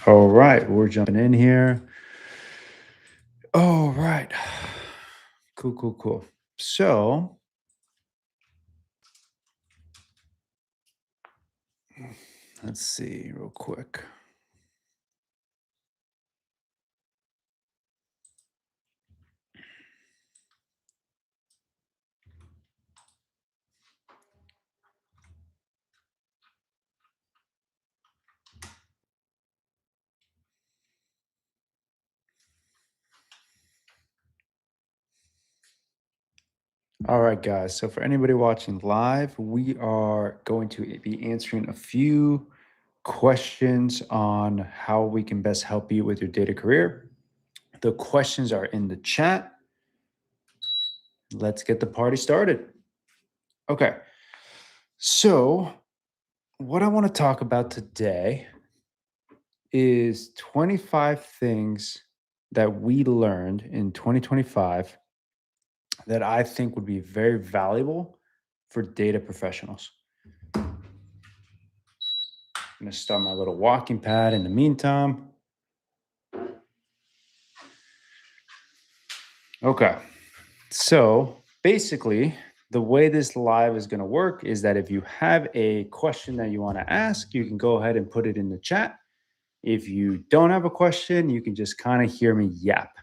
All right, we're jumping in here. All right. Cool, cool, cool. So, let's see real quick. All right, guys. So, for anybody watching live, we are going to be answering a few questions on how we can best help you with your data career. The questions are in the chat. Let's get the party started. Okay. So, what I want to talk about today is 25 things that we learned in 2025 that I think would be very valuable for data professionals. I'm going to start my little walking pad in the meantime. Okay. So basically, the way this live is going to work is that if you have a question that you want to ask, you can go ahead and put it in the chat. If you don't have a question, you can just kind of hear me yap.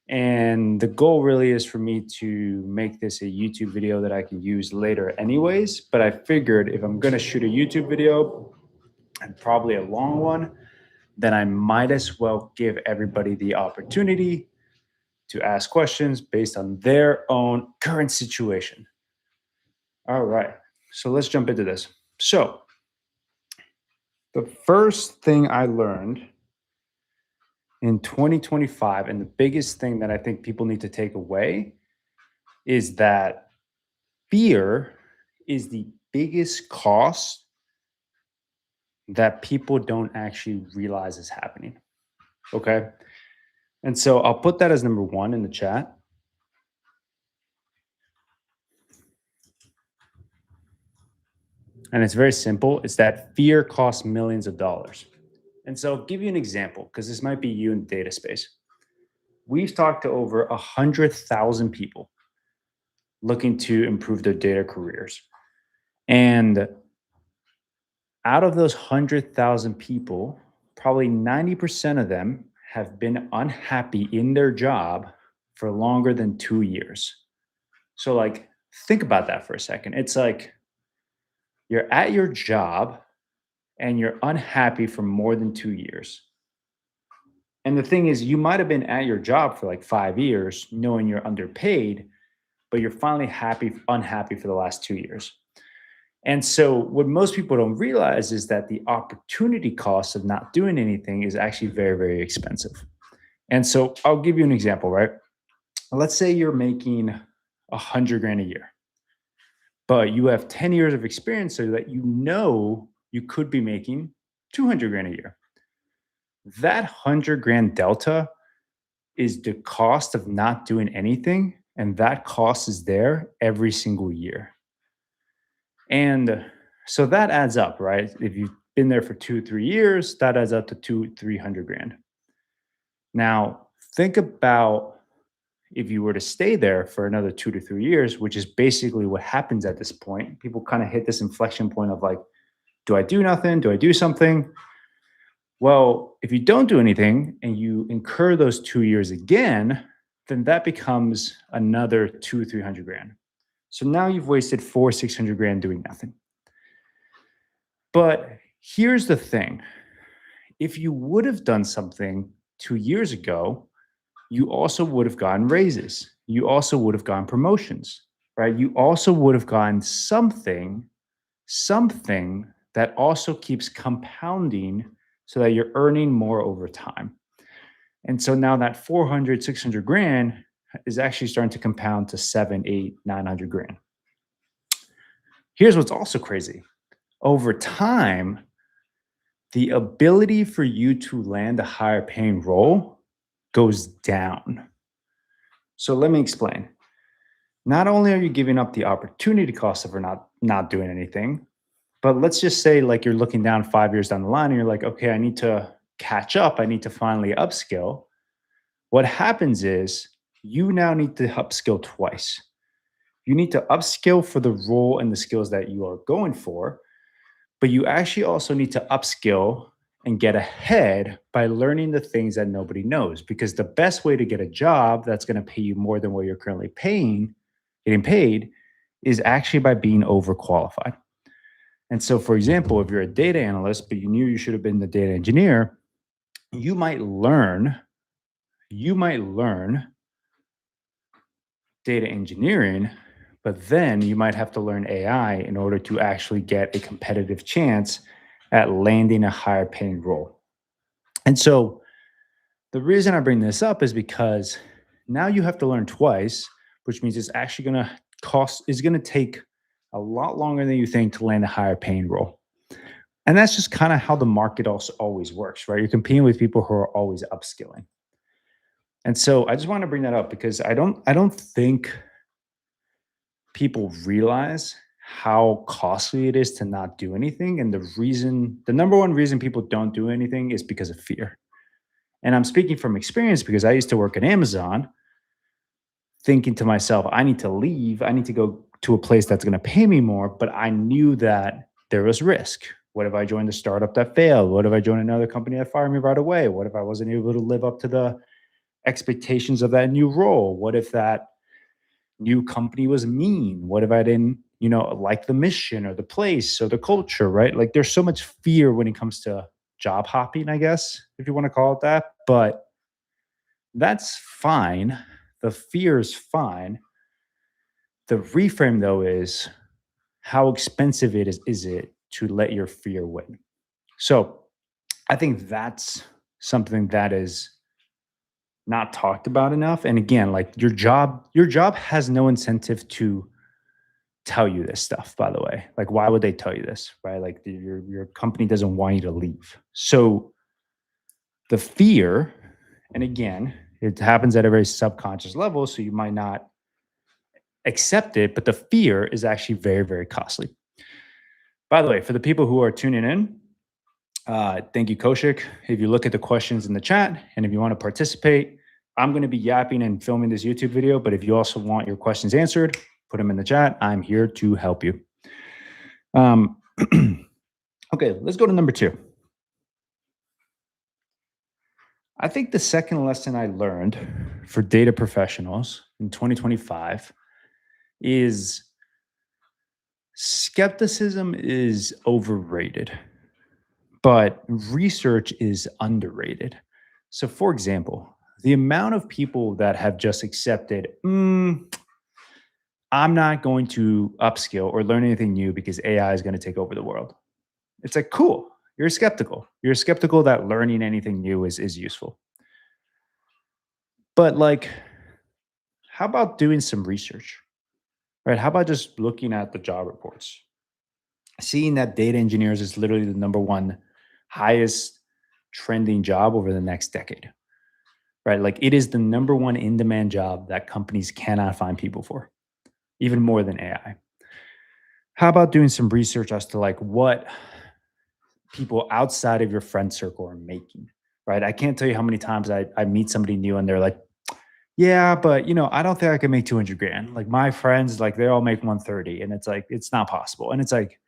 And the goal really is for me to make this a YouTube video that I can use later anyways. But I figured if I'm going to shoot a YouTube video, and probably a long one, then I might as well give everybody the opportunity to ask questions based on their own current situation. All right. So let's jump into this. So the first thing I learned in 2025, and the biggest thing that I think people need to take away, is that fear is the biggest cost that people don't actually realize is happening. Okay. And so I'll put that as number one in the chat. And it's very simple. It's that fear costs millions of dollars. And so I'll give you an example because this might be you in the data space. We've talked to over 100,000 people looking to improve their data careers. And out of those 100,000 people, probably 90% of them have been unhappy in their job for longer than 2 years. So, like, think about that for a second. It's like you're at your job and you're unhappy for more than 2 years. And the thing is, you might have been at your job for like 5 years, knowing you're underpaid, but you're finally unhappy for the last 2 years. And so, what most people don't realize is that the opportunity cost of not doing anything is actually very, very expensive. And so, I'll give you an example, right? Let's say you're making 100 grand a year, but you have 10 years of experience so that you know you could be making 200 grand a year. That 100 grand delta is the cost of not doing anything. And that cost is there every single year. And so that adds up, right? If you've been there for 2, 3 years, that adds up to 300 grand. Now, think about if you were to stay there for another 2 to 3 years, which is basically what happens at this point. People kind of hit this inflection point of like, do I do nothing? Do I do something? Well, if you don't do anything and you incur those 2 years again, then that becomes another 300 grand. So now you've wasted 600 grand doing nothing. But here's the thing. If you would have done something 2 years ago, you also would have gotten raises. You also would have gotten promotions, right? You also would have gotten something that also keeps compounding so that you're earning more over time. And so now that 400, 600 grand is actually starting to compound to 7, 8, 900 grand. Here's what's also crazy. Over time, the ability for you to land a higher paying role goes down. So let me explain. Not only are you giving up the opportunity cost of not doing anything, but let's just say like you're looking down 5 years down the line and you're like, okay, I need to catch up, I need to finally upskill. What happens is you now need to upskill twice. You need to upskill for the role and the skills that you are going for, but you actually also need to upskill and get ahead by learning the things that nobody knows. Because the best way to get a job that's going to pay you more than what you're currently getting paid, is actually by being overqualified. And so, for example, if you're a data analyst, but you knew you should have been the data engineer, you might learn data engineering, but then you might have to learn AI in order to actually get a competitive chance at landing a higher paying role. And so the reason I bring this up is because now you have to learn twice, which means it's actually going to take a lot longer than you think to land a higher paying role. And that's just kind of how the market also always works, right? You're competing with people who are always upskilling. And so I just want to bring that up because I don't think people realize how costly it is to not do anything. And the number one reason people don't do anything is because of fear. And I'm speaking from experience because I used to work at Amazon thinking to myself, I need to leave. I need to go to a place that's going to pay me more. But I knew that there was risk. What if I joined a startup that failed? What if I joined another company that fired me right away? What if I wasn't able to live up to the expectations of that new role? What if that new company was mean? What if I didn't, like the mission or the place or the culture, right? Like there's so much fear when it comes to job hopping, I guess, if you want to call it that. But that's fine. The fear is fine. The reframe, though, is how expensive is it to let your fear win? So I think that's something that is not talked about enough. And again, like your job has no incentive to tell you this stuff, by the way. Like, why would they tell you this? Right? Like your company doesn't want you to leave. So the fear, and again, it happens at a very subconscious level, so you might not accept it, but the fear is actually very, very costly. By the way, for the people who are tuning in, thank you, Koshik. If you look at the questions in the chat and if you want to participate, I'm going to be yapping and filming this YouTube video, but if you also want your questions answered, put them in the chat. I'm here to help you. Okay, let's go to number 2. I think the second lesson I learned for data professionals in 2025 is skepticism is overrated, but research is underrated. So, for example, the amount of people that have just accepted, I'm not going to upskill or learn anything new because AI is going to take over the world. It's like, cool, you're skeptical. You're skeptical that learning anything new is useful. But like, how about doing some research, right? How about just looking at the job reports? Seeing that data engineers is literally the number one highest trending job over the next decade, right? Like it is the number one in-demand job that companies cannot find people for, even more than AI. How about doing some research as to like what people outside of your friend circle are making, right? I can't tell you how many times I meet somebody new and they're like, yeah, but I don't think I can make 200 grand. Like my friends, like they all make 130 and it's like, it's not possible. And it's like,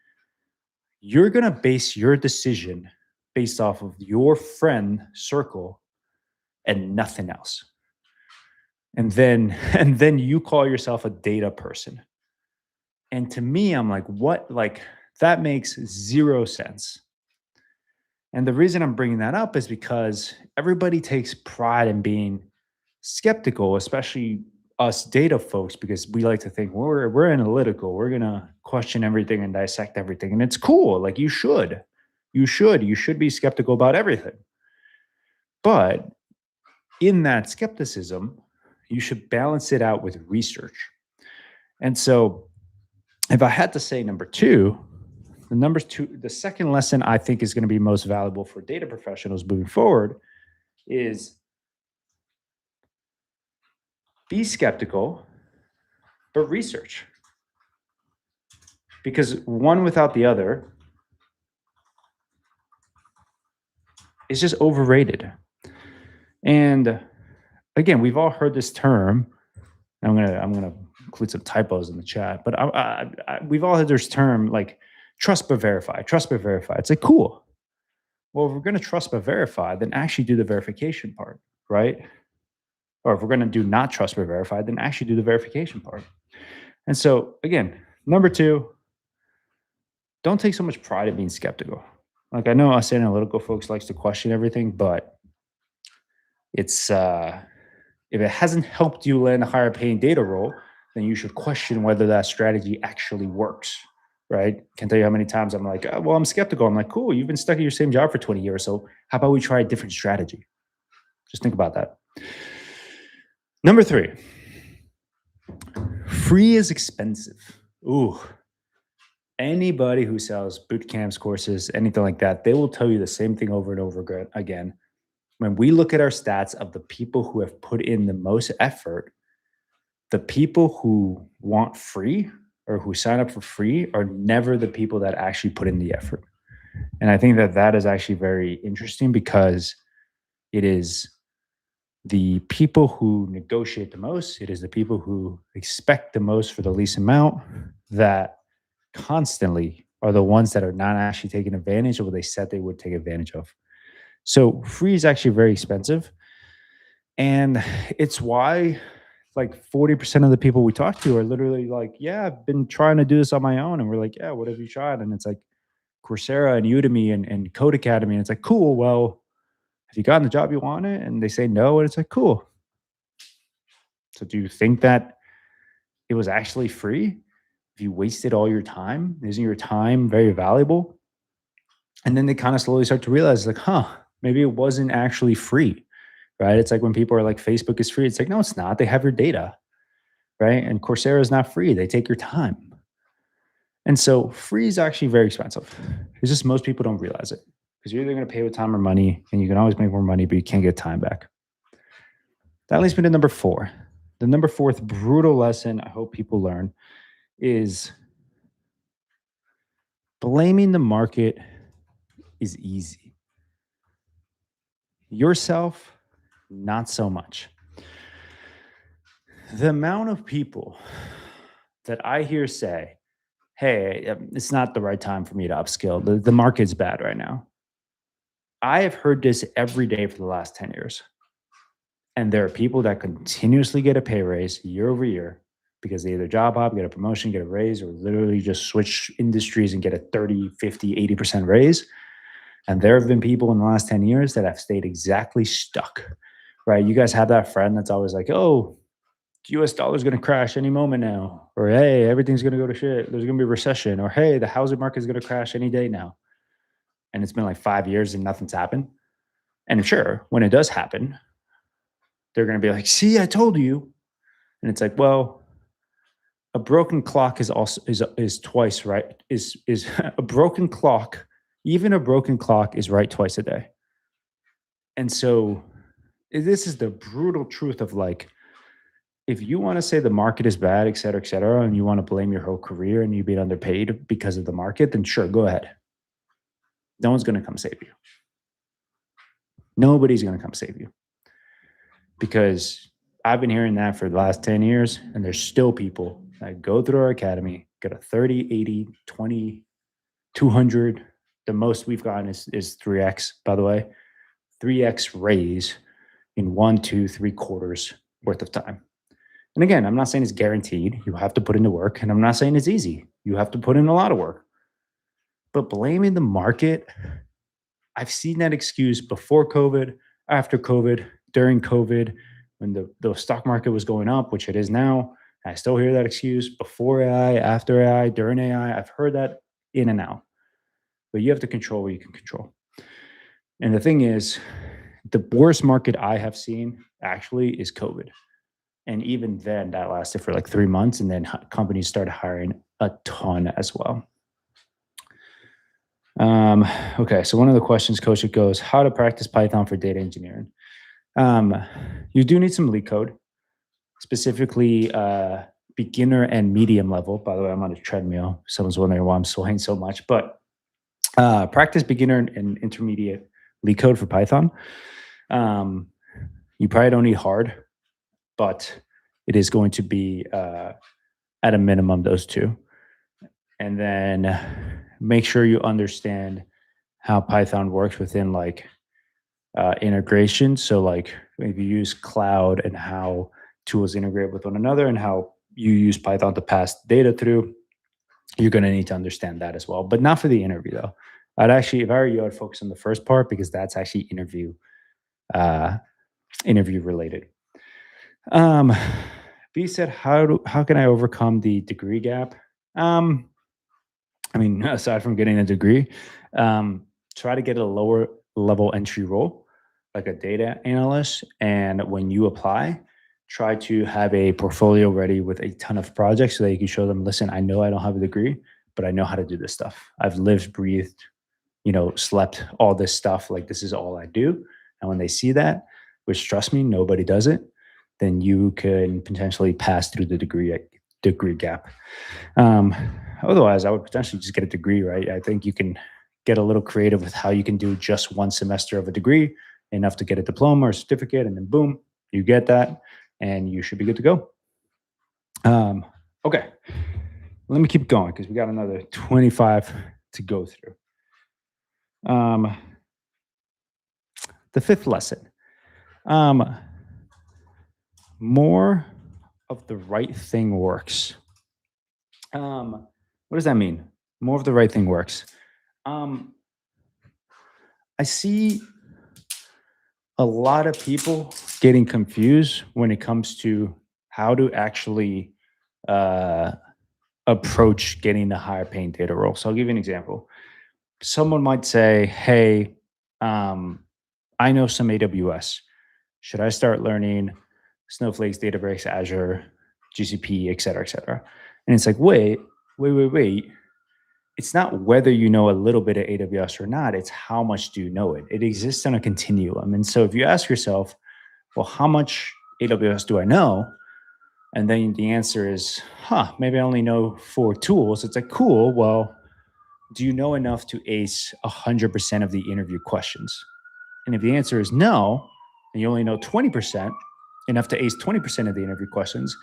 you're going to base your decision based off of your friend circle and nothing else. And then you call yourself a data person. And to me, I'm like, what? Like that makes zero sense. And the reason I'm bringing that up is because everybody takes pride in being skeptical, especially us data folks, because we like to think we're analytical. We're gonna question everything and dissect everything, and it's cool. Like you should be skeptical about everything. But in that skepticism, you should balance it out with research. And so, if I had to say number 2, the second lesson I think is going to be most valuable for data professionals moving forward is be skeptical, but research. Because one without the other is just overrated. And again, we've all heard this term. I'm gonna include some typos in the chat, but we've all heard this term like trust but verify, trust but verify. It's like cool. Well, if we're going to trust but verify, then actually do the verification part, right? Or if we're going to do not trust but verify, then actually do the verification part. And so again, number two, don't take so much pride in being skeptical. Like I know us analytical folks likes to question everything, but it's if it hasn't helped you land a higher paying data role, then you should question whether that strategy actually works, right? Can't tell you how many times I'm like, well, I'm skeptical. I'm like, cool, you've been stuck at your same job for 20 years. So how about we try a different strategy? Just think about that. Number three, free is expensive. Ooh, anybody who sells boot camps, courses, anything like that, they will tell you the same thing over and over again. When we look at our stats of the people who have put in the most effort, the people who want free or who sign up for free are never the people that actually put in the effort. And I think that that is actually very interesting because it is the people who negotiate the most, it is the people who expect the most for the least amount that constantly are the ones that are not actually taking advantage of what they said they would take advantage of. So free is actually very expensive. And it's why like 40% of the people we talk to are literally like, yeah, I've been trying to do this on my own. And we're like, yeah, what have you tried? And it's like Coursera and Udemy and Code Academy. And it's like, cool, well, have you gotten the job you wanted? And they say no. And it's like, cool. So do you think that it was actually free? If you wasted all your time, isn't your time very valuable? And then they kind of slowly start to realize like, maybe it wasn't actually free, right? It's like when people are like, Facebook is free. It's like, no, it's not. They have your data, right? And Coursera is not free. They take your time. And so free is actually very expensive. It's just most people don't realize it because you're either going to pay with time or money, and you can always make more money, but you can't get time back. That leads me to number four. The number fourth brutal lesson I hope people learn is blaming the market is easy. Yourself, not so much. The amount of people that I hear say, hey, it's not the right time for me to upskill. The market's bad right now. I have heard this every day for the last 10 years. And there are people that continuously get a pay raise year over year because they either job hop, get a promotion, get a raise, or literally just switch industries and get a 30, 50, 80% raise. And there have been people in the last 10 years that have stayed exactly stuck, right? You guys have that friend that's always like, oh, US dollar is going to crash any moment now. Or, hey, everything's going to go to shit. There's going to be a recession. Or, hey, the housing market is going to crash any day now. And it's been like 5 years and nothing's happened. And sure, when it does happen, they're going to be like, see, I told you. And it's like, well, a broken clock is also is twice right. Is a broken clock, even a broken clock is right twice a day. And so this is the brutal truth of like, if you want to say the market is bad, et cetera, and you want to blame your whole career and you being underpaid because of the market, then sure, go ahead. No one's going to come save you. Nobody's going to come save you. Because I've been hearing that for the last 10 years, and there's still people that go through our academy, get a 30, 80, 20, 200. The most we've gotten is 3X, by the way. 3X raise in 1, 2, 3 quarters worth of time. And again, I'm not saying it's guaranteed. You have to put in the work. And I'm not saying it's easy. You have to put in a lot of work. But blaming the market, I've seen that excuse before COVID, after COVID, during COVID, when the stock market was going up, which it is now. I still hear that excuse before AI, after AI, during AI. I've heard that in and out. But you have to control what you can control. And the thing is, the worst market I have seen actually is COVID. And even then, that lasted for like 3 months. And then companies started hiring a ton as well. Okay, so one of the questions, Coach, it goes, how to practice Python for data engineering. You do need some leak code, specifically beginner and medium level. By the way, I'm on a treadmill. Someone's wondering why I'm swaying so much, but practice beginner and intermediate leak code for Python. You probably don't need hard, but it is going to be at a minimum those two. And then make sure you understand how Python works within like integration. So like if you use cloud and how tools integrate with one another and how you use Python to pass data through, you're going to need to understand that as well, but not for the interview though. I'd actually, if I were you, I'd focus on the first part because that's actually interview related. B said, how can I overcome the degree gap? I mean, aside from getting a degree, try to get a lower level entry role, like a data analyst. And when you apply, try to have a portfolio ready with a ton of projects so that you can show them, listen, I know I don't have a degree, but I know how to do this stuff. I've lived, breathed, slept, all this stuff. Like this is all I do. And when they see that, which trust me, nobody does it, then you can potentially pass through the degree gap. Otherwise, I would potentially just get a degree, right? I think you can get a little creative with how you can do just one semester of a degree, enough to get a diploma or certificate, and then boom, you get that, and you should be good to go. Okay, let me keep going because we got another 25 to go through. The fifth lesson. More of the right thing works. What does that mean? More of the right thing works. I see a lot of people getting confused when it comes to how to actually approach getting the higher paying data role. So I'll give you an example. Someone might say, hey, I know some AWS. Should I start learning Snowflake, Databricks, Azure, GCP, et cetera, et cetera? And it's like, wait. It's not whether you know a little bit of AWS or not, it's how much do you know it. It exists on a continuum. And so if you ask yourself, well, how much AWS do I know? And then the answer is, maybe I only know 4 tools. It's like, cool, well, do you know enough to ace 100% of the interview questions? And if the answer is no, and you only know 20%, enough to ace 20% of the interview questions,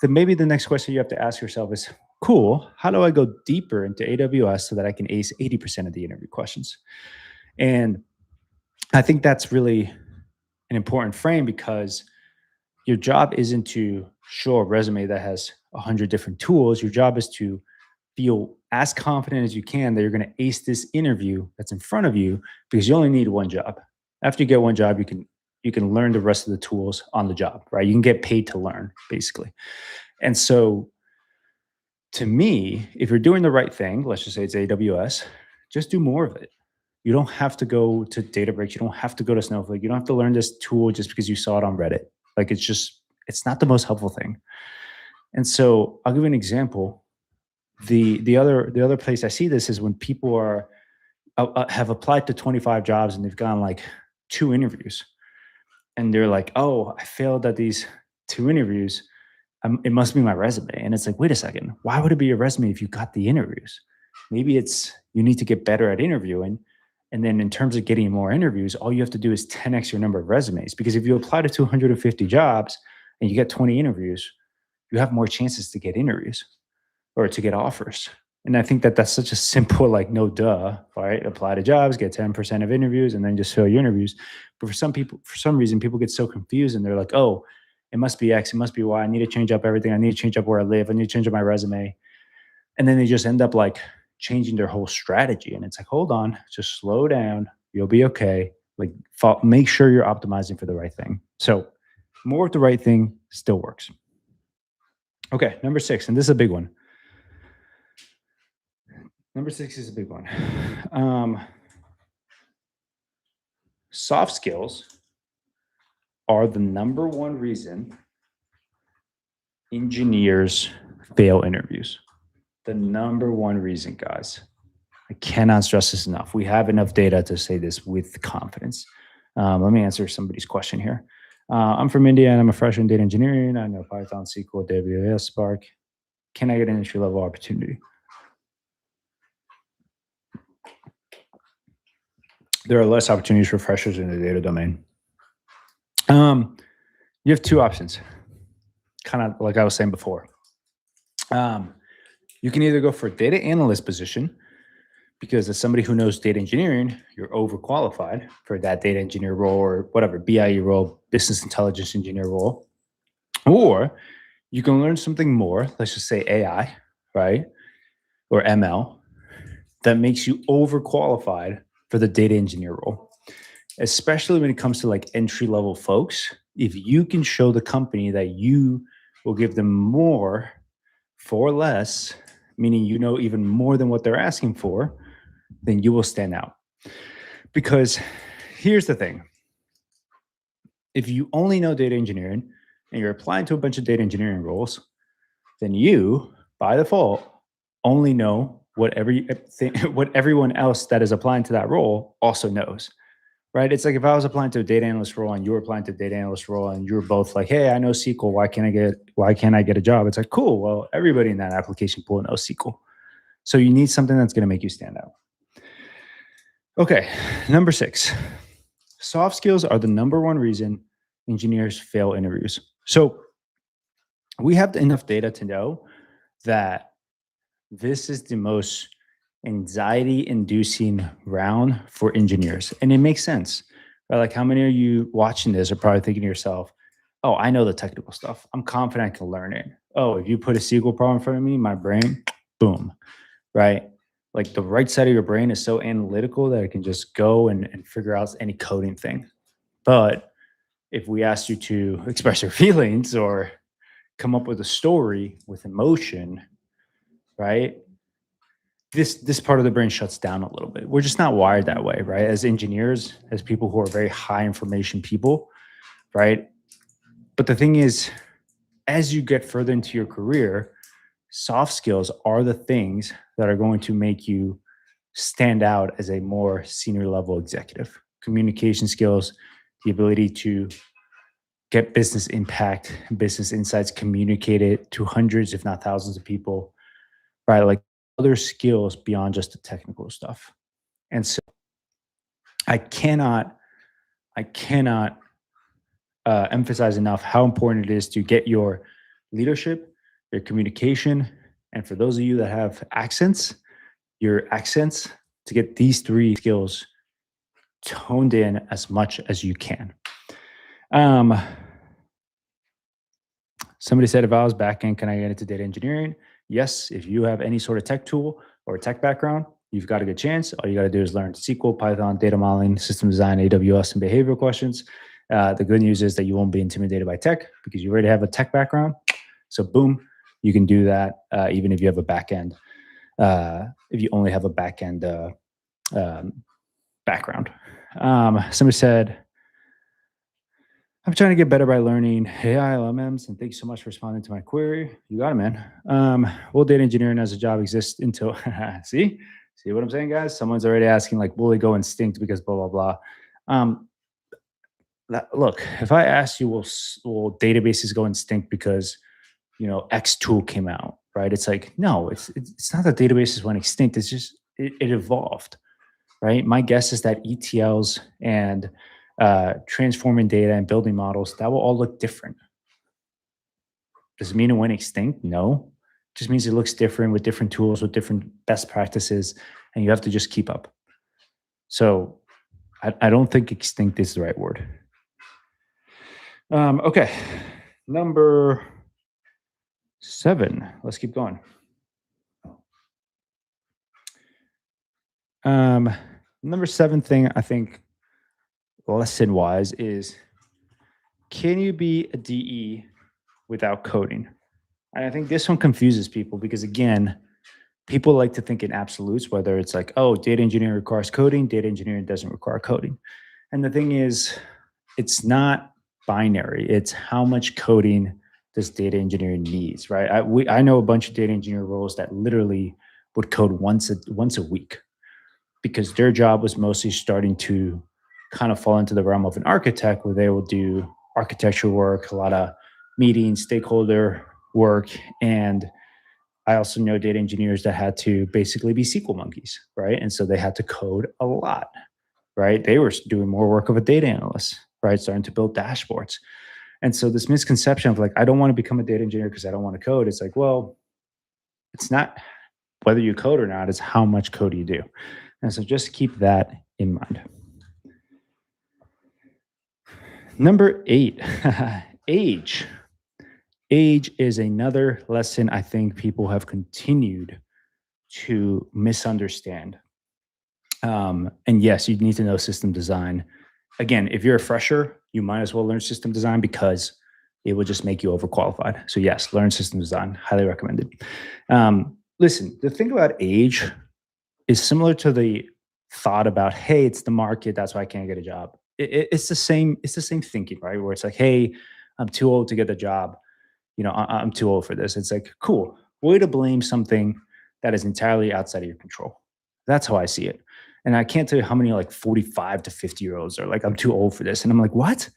then maybe the next question you have to ask yourself is, cool, how do I go deeper into AWS so that I can ace 80% of the interview questions? And I think that's really an important frame because your job isn't to show a resume that has 100 different tools. Your job is to feel as confident as you can that you're going to ace this interview that's in front of you because you only need one job. After you get one job, you can learn the rest of the tools on the job, right? You can get paid to learn, basically. And so to me, if you're doing the right thing, let's just say it's AWS, just do more of it. You don't have to go to Databricks. You don't have to go to Snowflake. You don't have to learn this tool just because you saw it on Reddit. Like it's not the most helpful thing. And so I'll give you an example. The other place I see this is when people have applied to 25 jobs and they've gone like 2 interviews. And they're like, oh, I failed at these 2 interviews. It must be my resume. And it's like, wait a second, why would it be your resume if you got the interviews? Maybe it's you need to get better at interviewing. And then in terms of getting more interviews, all you have to do is 10x your number of resumes. Because if you apply to 250 jobs and you get 20 interviews, you have more chances to get interviews or to get offers. And I think that that's such a simple, like, no duh, right? Apply to jobs, get 10% of interviews, and then just fill your interviews. But for some people, for some reason, people get so confused and they're like, oh, it must be X, it must be Y. I need to change up everything. I need to change up where I live. I need to change up my resume. And then they just end up like changing their whole strategy. And it's like, hold on, just slow down. You'll be okay. Like, make sure you're optimizing for the right thing. So more of the right thing still works. Okay, number 6, and this is a big one. Number 6 is a big one. Soft skills are the number one reason engineers fail interviews. The number one reason, guys. I cannot stress this enough. We have enough data to say this with confidence. Let me answer somebody's question here. I'm from India and I'm a freshman in data engineering. I know Python, SQL, AWS, Spark. Can I get an entry level opportunity? there are less opportunities for freshers in the data domain. You have two options, kind of like I was saying before. You can either go for a data analyst position, because as somebody who knows data engineering, you're overqualified for that data engineer role or whatever, BIE role, business intelligence engineer role. Or you can learn something more, let's just say AI, right? Or ML, that makes you overqualified for the data engineer role. Especially when it comes to like entry level folks, if you can show the company that you will give them more for less, meaning you know even more than what they're asking for, then you will stand out. Because here's the thing. If you only know data engineering and you're applying to a bunch of data engineering roles, then you, by default, only know what everyone else that is applying to that role also knows. Right? It's like if I was applying to a data analyst role and you were applying to a data analyst role and you were both like, hey, I know SQL, why can't I get a job? It's like, cool. Well, everybody in that application pool knows SQL. So you need something that's going to make you stand out. Okay, number 6. Soft skills are the number one reason engineers fail interviews. So we have enough data to know that this is the most anxiety-inducing round for engineers. And it makes sense. Right? Like, how many of you watching this are probably thinking to yourself, oh, I know the technical stuff. I'm confident I can learn it. Oh, if you put a SQL problem in front of me, my brain, boom, right? Like the right side of your brain is so analytical that it can just go and figure out any coding thing. But if we asked you to express your feelings or come up with a story with emotion, right? This part of the brain shuts down a little bit. We're just not wired that way, right? As engineers, as people who are very high information people, right? But the thing is, as you get further into your career, soft skills are the things that are going to make you stand out as a more senior level executive. Communication skills, the ability to get business impact, business insights communicated to hundreds, if not thousands of people, right? Like other skills beyond just the technical stuff. And so I cannot emphasize enough how important it is to get your leadership, your communication, and for those of you that have accents, your accents, to get these 3 skills toned in as much as you can. Somebody said, if I was backend, can I get into data engineering? Yes, if you have any sort of tech tool or tech background, you've got a good chance. All you got to do is learn SQL, Python, data modeling, system design, AWS, and behavioral questions. The good news is that you won't be intimidated by tech because you already have a tech background. So boom, you can do that even if you have a backend. If you only have a backend background. Somebody said, I'm trying to get better by learning AI, LLMs, and thank you so much for responding to my query. You got it, man. Will data engineering as a job exist until, see what I'm saying, guys? Someone's already asking, like, will it go extinct because blah, blah, blah. Look, if I ask you, will databases go extinct because, X tool came out, right? It's like, no, it's not that databases went extinct. It's just, it evolved, right? My guess is that ETLs and transforming data and building models, that will all look different. Does it mean it went extinct? No. It just means it looks different with different tools, with different best practices, and you have to just keep up. So I don't think extinct is the right word. Okay, number 7. Let's keep going. Number 7 thing I think lesson wise is, can you be a DE without coding? And I think this one confuses people because, again, people like to think in absolutes, whether it's like, oh, data engineering requires coding, data engineering doesn't require coding. And the thing is, it's not binary. It's how much coding does data engineering needs, right? I know a bunch of data engineer roles that literally would code once a week because their job was mostly starting to kind of fall into the realm of an architect where they will do architecture work, a lot of meetings, stakeholder work. And I also know data engineers that had to basically be SQL monkeys, right? And so they had to code a lot. right? They were doing more work of a data analyst, right? Starting to build dashboards. And so this misconception of like, I don't want to become a data engineer because I don't want to code. It's like, well, it's not whether you code or not, it's how much code you do. And so just keep that in mind. Number 8, age. Age is another lesson I think people have continued to misunderstand. And yes, you need to know system design. Again, if you're a fresher, you might as well learn system design because it will just make you overqualified. So yes, learn system design, highly recommended. Listen, the thing about age is similar to the thought about, hey, it's the market, that's why I can't get a job. It's the same. It's the same thinking, right? Where it's like, hey, I'm too old to get the job. I'm too old for this. It's like, cool, way to blame something that is entirely outside of your control. That's how I see it. And I can't tell you how many like 45 to 50-year-olds are like, I'm too old for this. And I'm like, what?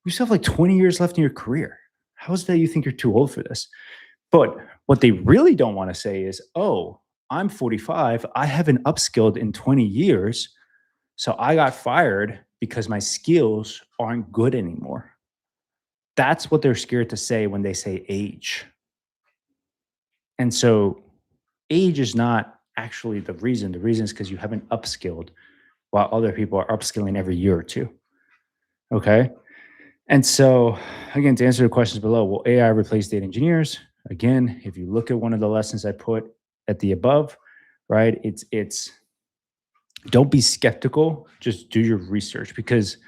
You still have like 20 years left in your career. How is that you think you're too old for this? But what they really don't want to say is, oh, I'm 45. I haven't upskilled in 20 years. So I got fired because my skills aren't good anymore. That's what they're scared to say when they say age. And so age is not actually the reason. The reason is because you haven't upskilled while other people are upskilling every year or two. Okay. And so, again, to answer the questions below, will AI replace data engineers? Again, if you look at one of the lessons I put at the above, right, it's don't be skeptical, just do your research because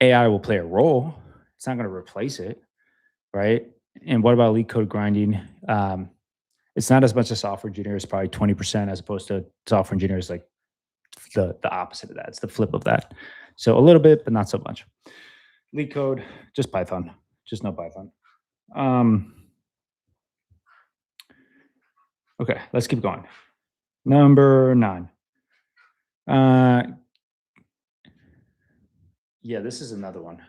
AI will play a role. It's not going to replace it, right? And what about leak code grinding? It's not as much as software engineers, probably 20% as opposed to software engineers like the opposite of that. It's the flip of that. So a little bit, but not so much. Leak code, just Python, just no Python. Okay, let's keep going. Number 9. Yeah, this is another one.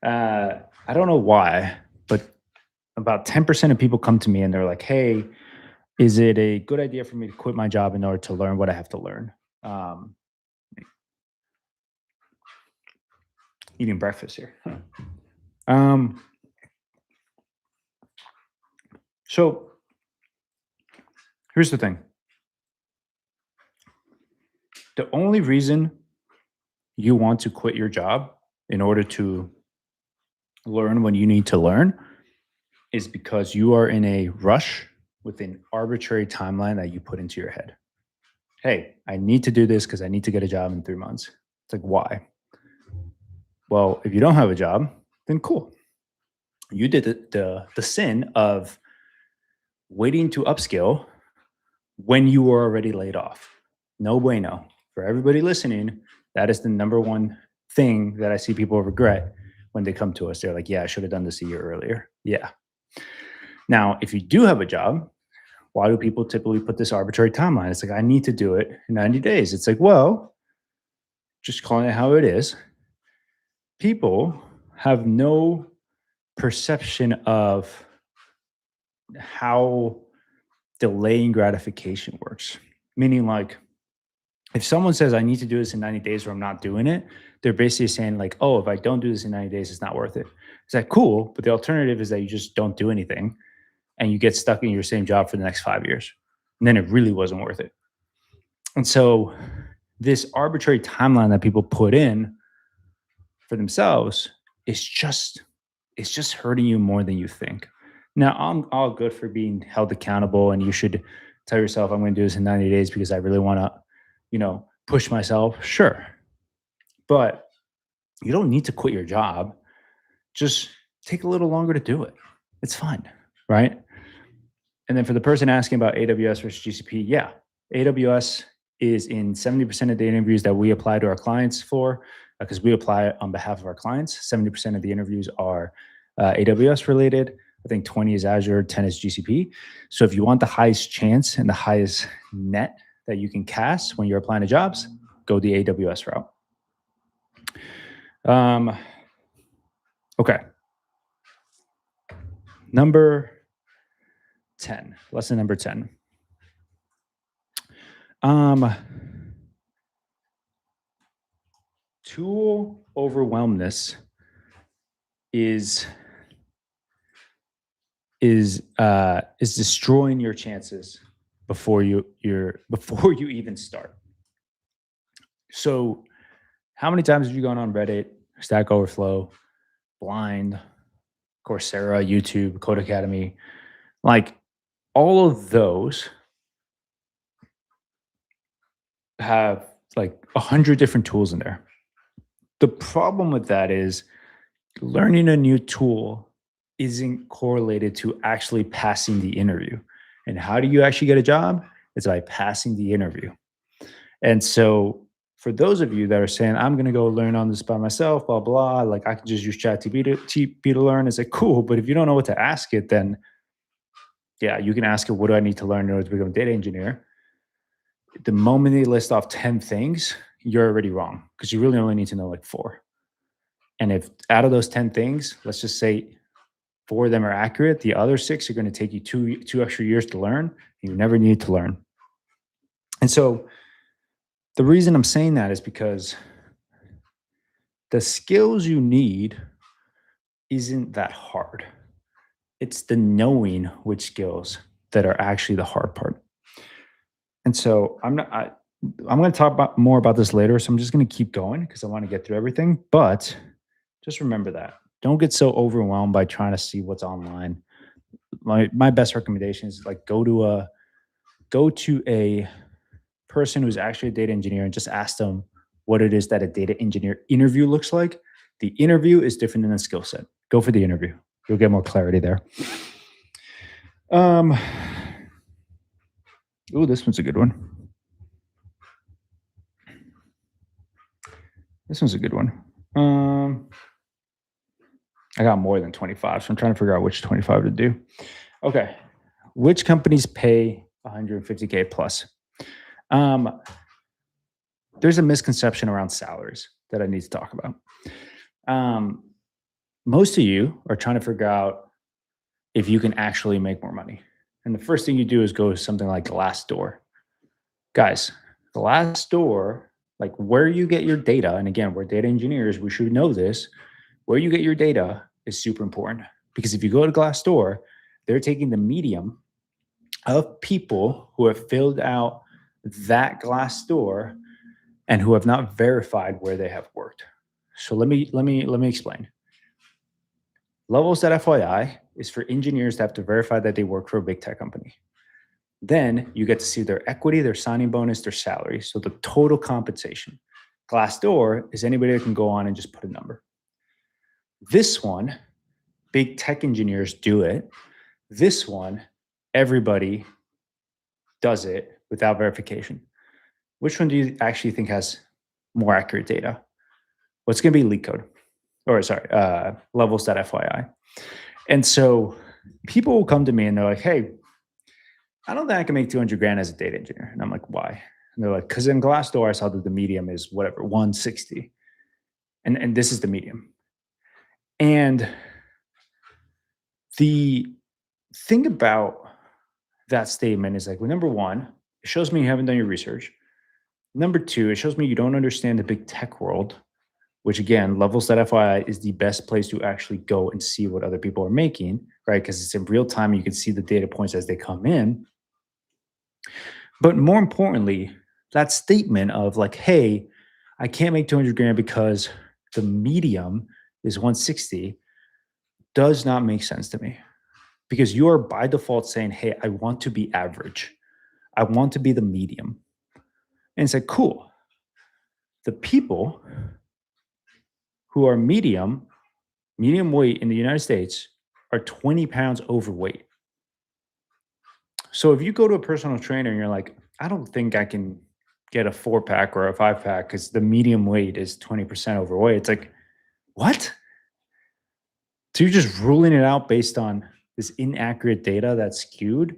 I don't know why, but about 10% of people come to me and they're like, hey, is it a good idea for me to quit my job in order to learn what I have to learn? Eating breakfast here. So here's the thing. The only reason you want to quit your job in order to learn when you need to learn is because you are in a rush with an arbitrary timeline that you put into your head. Hey, I need to do this because I need to get a job in 3 months. It's like, why? Well, if you don't have a job, then cool. You did the sin of waiting to upskill when you were already laid off. No bueno. For everybody listening, that is the number one thing that I see people regret when they come to us. They're like, yeah, I should have done this a year earlier. Yeah. Now, if you do have a job, why do people typically put this arbitrary timeline? It's like, I need to do it in 90 days. It's like, well, just calling it how it is. People have no perception of how delaying gratification works. Meaning, like, if someone says, I need to do this in 90 days or I'm not doing it, they're basically saying, like, oh, if I don't do this in 90 days, it's not worth it. It's like, cool. But the alternative is that you just don't do anything and you get stuck in your same job for the next 5 years. And then it really wasn't worth it. And so this arbitrary timeline that people put in for themselves is just hurting you more than you think. Now, I'm all good for being held accountable, and you should tell yourself, I'm going to do this in 90 days because I really want to, push myself. Sure. But you don't need to quit your job. Just take a little longer to do it. It's fine. Right. And then for the person asking about AWS versus GCP, yeah, AWS is in 70% of the interviews that we apply to our clients for, because we apply on behalf of our clients. 70% of the interviews are AWS related. I think 20 is Azure, 10 is GCP. So if you want the highest chance and the highest net that you can cast when you're applying to jobs, go the AWS route. Okay. Number 10, lesson number 10. tool overwhelmness is destroying your chances before you even start. So how many times have you gone on Reddit, Stack Overflow, Blind, Coursera, YouTube, Code Academy? Like all of those have like 100 different tools in there. The problem with that is learning a new tool isn't correlated to actually passing the interview. And how do you actually get a job? It's by passing the interview. And so for those of you that are saying, I'm going to go learn on this by myself, blah, blah, like I can just use ChatGPT to learn. It's like, cool. But if you don't know what to ask it, then yeah, you can ask it, what do I need to learn in order to become a data engineer? The moment they list off 10 things, you're already wrong because you really only need to know like 4. And if out of those 10 things, let's just say 4 of them are accurate, the other 6 are going to take you two extra years to learn. You never need to learn. And so the reason I'm saying that is because the skills you need isn't that hard. It's the knowing which skills that are actually the hard part. And so I'm going to talk more about this later. So I'm just going to keep going because I want to get through everything. But just remember that. Don't get so overwhelmed by trying to see what's online. My best recommendation is like go to a person who's actually a data engineer and just ask them what it is that a data engineer interview looks like. The interview is different than the skill set. Go for the interview. You'll get more clarity there. Ooh, this one's a good one. This one's a good one. I got more than 25, so I'm trying to figure out which 25 to do. Okay. Which companies pay 150K plus? There's a misconception around salaries that I need to talk about. Most of you are trying to figure out if you can actually make more money. And the first thing you do is go to something like Glassdoor. Guys, Glassdoor, like where you get your data, and again, we're data engineers, we should know this, where you get your data is super important. Because if you go to Glassdoor, they're taking the medium of people who have filled out that Glassdoor and who have not verified where they have worked. So let me explain. Levels.fyi is for engineers that have to verify that they work for a big tech company. Then you get to see their equity, their signing bonus, their salary. So the total compensation. Glassdoor is anybody that can go on and just put a number. This one, big tech engineers do it. This one, everybody does it without verification. Which one do you actually think has more accurate data? What's going to be LeetCode? Or sorry, levels.fyi. And so people will come to me and they're like, hey, I don't think I can make 200 grand as a data engineer. And I'm like, why? And they're like, because in Glassdoor, I saw that the medium is whatever, 160. And this is the medium. And the thing about that statement is like, well, number one, it shows me you haven't done your research. Number two, it shows me you don't understand the big tech world, which again, levels.fyi is the best place to actually go and see what other people are making, right? Because it's in real time. You can see the data points as they come in. But more importantly, that statement of like, hey, I can't make 200 grand because the medium is 160 does not make sense to me. Because you are by default saying, hey, I want to be average. I want to be the medium. And it's like, cool. The people who are medium weight in the United States are 20 pounds overweight. So if you go to a personal trainer and you're like, I don't think I can get a 4-pack or a 5-pack because the medium weight is 20% overweight. It's like, what? So you're just ruling it out based on this inaccurate data that's skewed?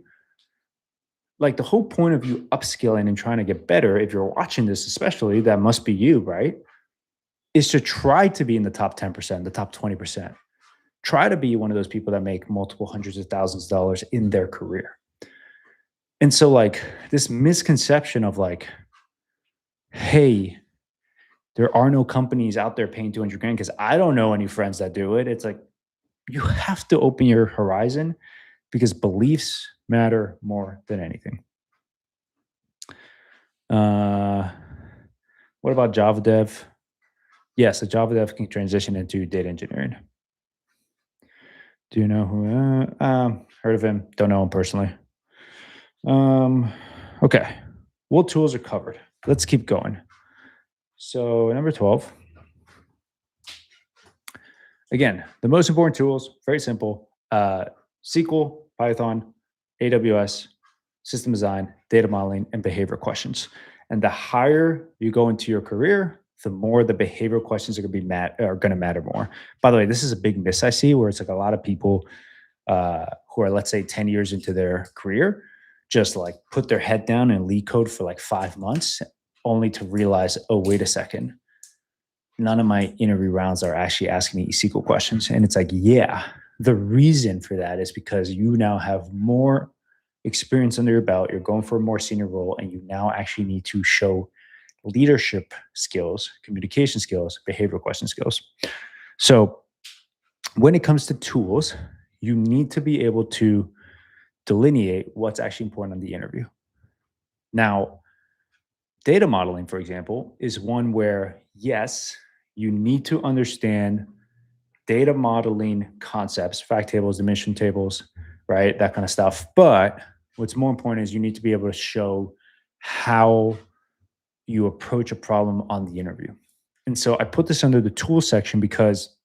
Like the whole point of you upskilling and trying to get better, if you're watching this especially, that must be you, right? Is to try to be in the top 10%, the top 20%. Try to be one of those people that make multiple hundreds of thousands of dollars in their career. And so like this misconception of like, hey, There are no companies out there paying 200 grand because I don't know any friends that do it. It's like you have to open your horizon because beliefs matter more than anything. What about Java dev? Yes, a Java dev can transition into data engineering. Do you know who? Heard of him? Don't know him personally. Okay. What tools are covered? Let's keep going. So number 12. Again, the most important tools, very simple. SQL, Python, AWS, system design, data modeling, and behavior questions. And the higher you go into your career, the more the behavioral questions are going to matter more. By the way, this is a big miss I see where it's like a lot of people who are, let's say, 10 years into their career, just like put their head down and lead code for like 5 months, only to realize, oh, wait a second, none of my interview rounds are actually asking me SQL questions. And it's like, yeah, the reason for that is because you now have more experience under your belt. You're going for a more senior role, and you now actually need to show leadership skills, communication skills, behavioral question skills. So when it comes to tools, you need to be able to delineate what's actually important on the interview. Now, data modeling, for example, is one where, yes, you need to understand data modeling concepts, fact tables, dimension tables, right? That kind of stuff. But what's more important is you need to be able to show how you approach a problem on the interview. And so I put this under the tool section because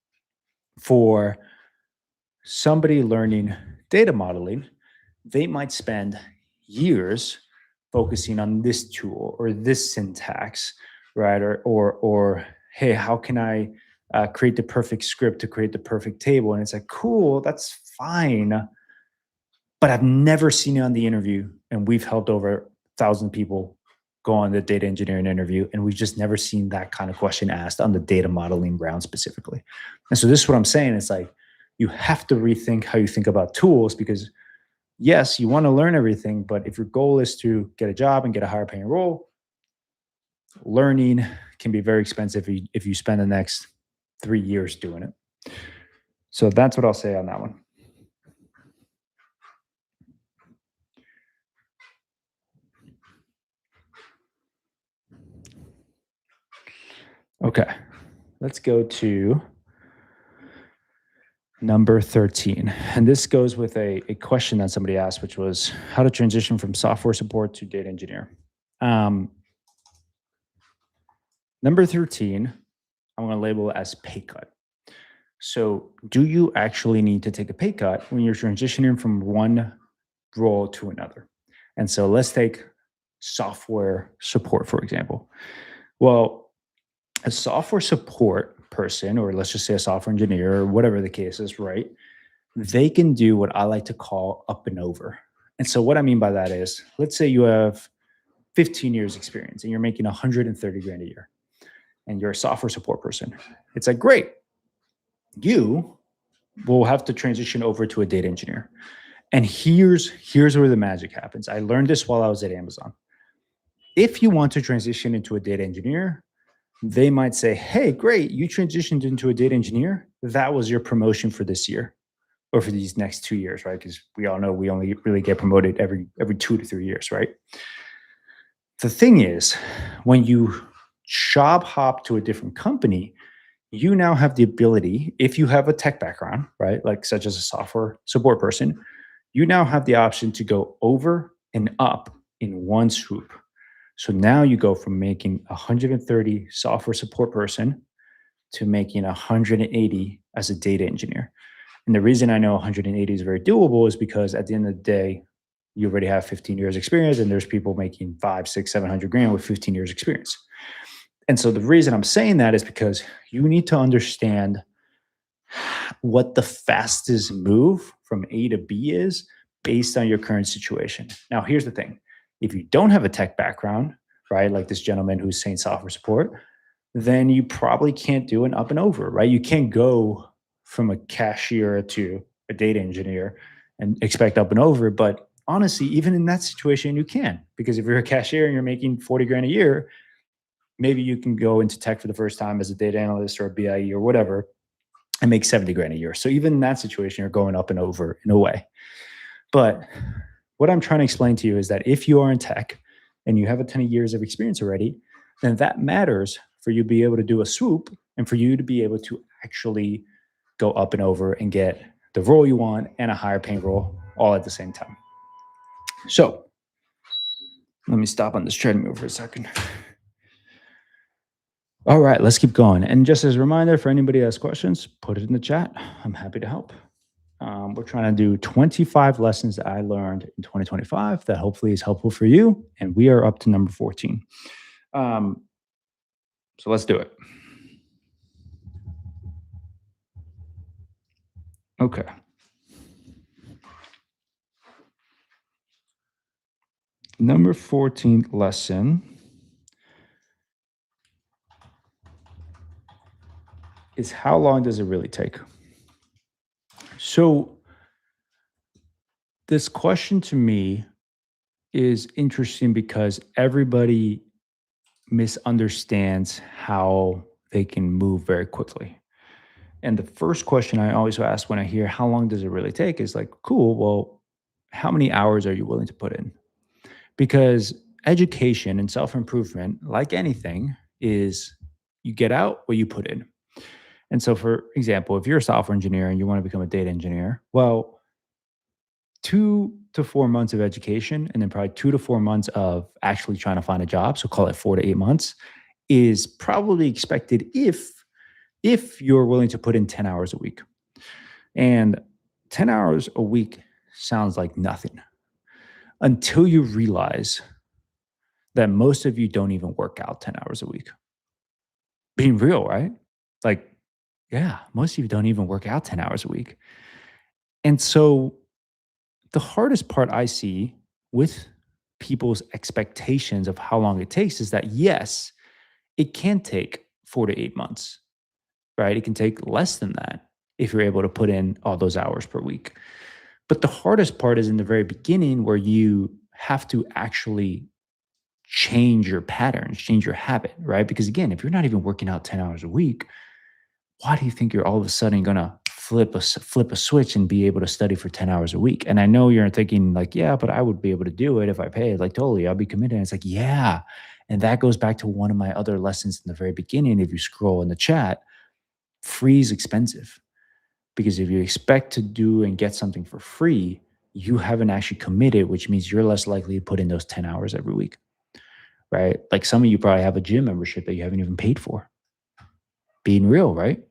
for somebody learning data modeling, they might spend years focusing on this tool or this syntax, right? Or hey, how can I create the perfect script to create the perfect table? And it's like, cool, that's fine. But I've never seen it on the interview. And we've helped over 1,000 people go on the data engineering interview. And we've just never seen that kind of question asked on the data modeling round specifically. And so this is what I'm saying. It's like, you have to rethink how you think about tools because yes, you want to learn everything, but if your goal is to get a job and get a higher paying role, learning can be very expensive if you spend the next 3 years doing it. So that's what I'll say on that one. Okay, let's go to number 13. And this goes with a question that somebody asked, which was how to transition from software support to data engineer. Number 13, I'm going to label it as pay cut. So do you actually need to take a pay cut when you're transitioning from one role to another? And so let's take software support, for example. Well, a software support person, or let's just say a software engineer, or whatever the case is, right? They can do what I like to call up and over. And so what I mean by that is, let's say you have 15 years experience and you're making 130 grand a year and you're a software support person. It's like, great. You will have to transition over to a data engineer. And here's where the magic happens. I learned this while I was at Amazon. If you want to transition into a data engineer, they might say, hey, great, you transitioned into a data engineer. That was your promotion for this year or for these next 2 years, right? Because we all know we only really get promoted every 2 to 3 years, right? The thing is, when you job hop to a different company, you now have the ability, if you have a tech background, right, like such as a software support person, you now have the option to go over and up in one swoop. So now you go from making 130 software support person to making 180 as a data engineer. And the reason I know 180 is very doable is because at the end of the day, you already have 15 years experience and there's people making 500, 600, 700 grand with 15 years experience. And so the reason I'm saying that is because you need to understand what the fastest move from A to B is based on your current situation. Now, here's the thing. If you don't have a tech background, right, like this gentleman who's saying software support, then you probably can't do an up and over, right? You can't go from a cashier to a data engineer and expect up and over. But honestly, even in that situation, you can, because if you're a cashier and you're making 40 grand a year, Maybe you can go into tech for the first time as a data analyst or a BIE or whatever and make 70 grand a year. So even in that situation, you're going up and over in a way. But what I'm trying to explain to you is that if you are in tech and you have a ton of years of experience already, then that matters for you to be able to do a swoop and for you to be able to actually go up and over and get the role you want and a higher paying role all at the same time. So let me stop on this treadmill for a second. All right, let's keep going. And just as a reminder, for anybody that has questions, put it in the chat. I'm happy to help. We're trying to do 25 lessons that I learned in 2025 that hopefully is helpful for you. And we are up to number 14. So let's do it. Okay. Number 14th lesson is how long does it really take? So this question to me is interesting because everybody misunderstands how they can move very quickly. And the first question I always ask when I hear how long does it really take is like, cool, well, how many hours are you willing to put in? Because education and self-improvement, like anything, is you get out what you put in. And so, for example, if you're a software engineer and you want to become a data engineer, well, 2 to 4 months of education and then probably 2 to 4 months of actually trying to find a job, so call it 4 to 8 months, is probably expected if you're willing to put in 10 hours a week. And 10 hours a week sounds like nothing until you realize that most of you don't even work out 10 hours a week. Being real, right? Like, yeah, most of you don't even work out 10 hours a week. And so the hardest part I see with people's expectations of how long it takes is that, yes, it can take 4 to 8 months, right? It can take less than that if you're able to put in all those hours per week. But the hardest part is in the very beginning where you have to actually change your patterns, change your habit, right? Because again, if you're not even working out 10 hours a week, why do you think you're all of a sudden going to flip a switch and be able to study for 10 hours a week? And I know you're thinking like, yeah, but I would be able to do it if I paid. Like, totally, I'll be committed. And it's like, yeah. And that goes back to one of my other lessons in the very beginning. If you scroll in the chat, free is expensive. Because if you expect to do and get something for free, you haven't actually committed, which means you're less likely to put in those 10 hours every week, right? Like some of you probably have a gym membership that you haven't even paid for. Being real, right?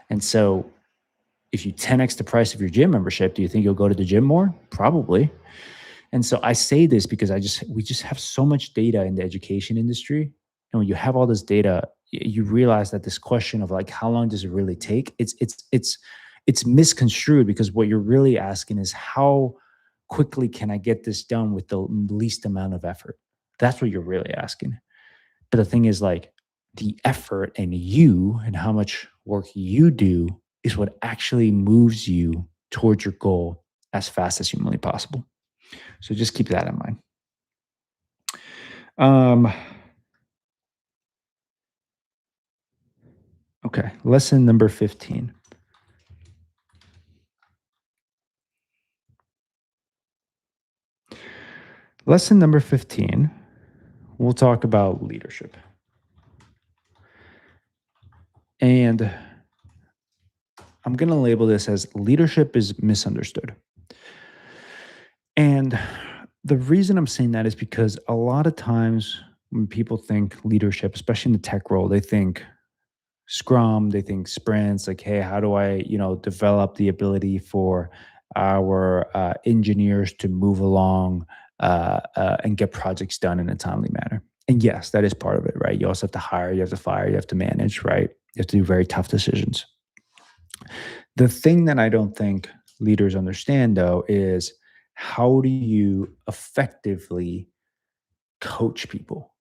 And so if you 10x the price of your gym membership, do you think you'll go to the gym more? Probably. And so I say this because we just have so much data in the education industry. And when you have all this data, you realize that this question of like, how long does it really take? It's misconstrued because what you're really asking is how quickly can I get this done with the least amount of effort? That's what you're really asking. But the thing is like the effort and you and how much work you do is what actually moves you towards your goal as fast as humanly possible. So just keep that in mind. Okay, lesson number 15. Lesson number 15, we'll talk about leadership. And I'm going to label this as leadership is misunderstood. And the reason I'm saying that is because a lot of times when people think leadership, especially in the tech role, they think Scrum, they think sprints, like, hey, how do I, develop the ability for our engineers to move along and get projects done in a timely manner. And yes, that is part of it, right? You also have to hire, you have to fire, you have to manage, right? You have to do very tough decisions. The thing that I don't think leaders understand, though, is how do you effectively coach people,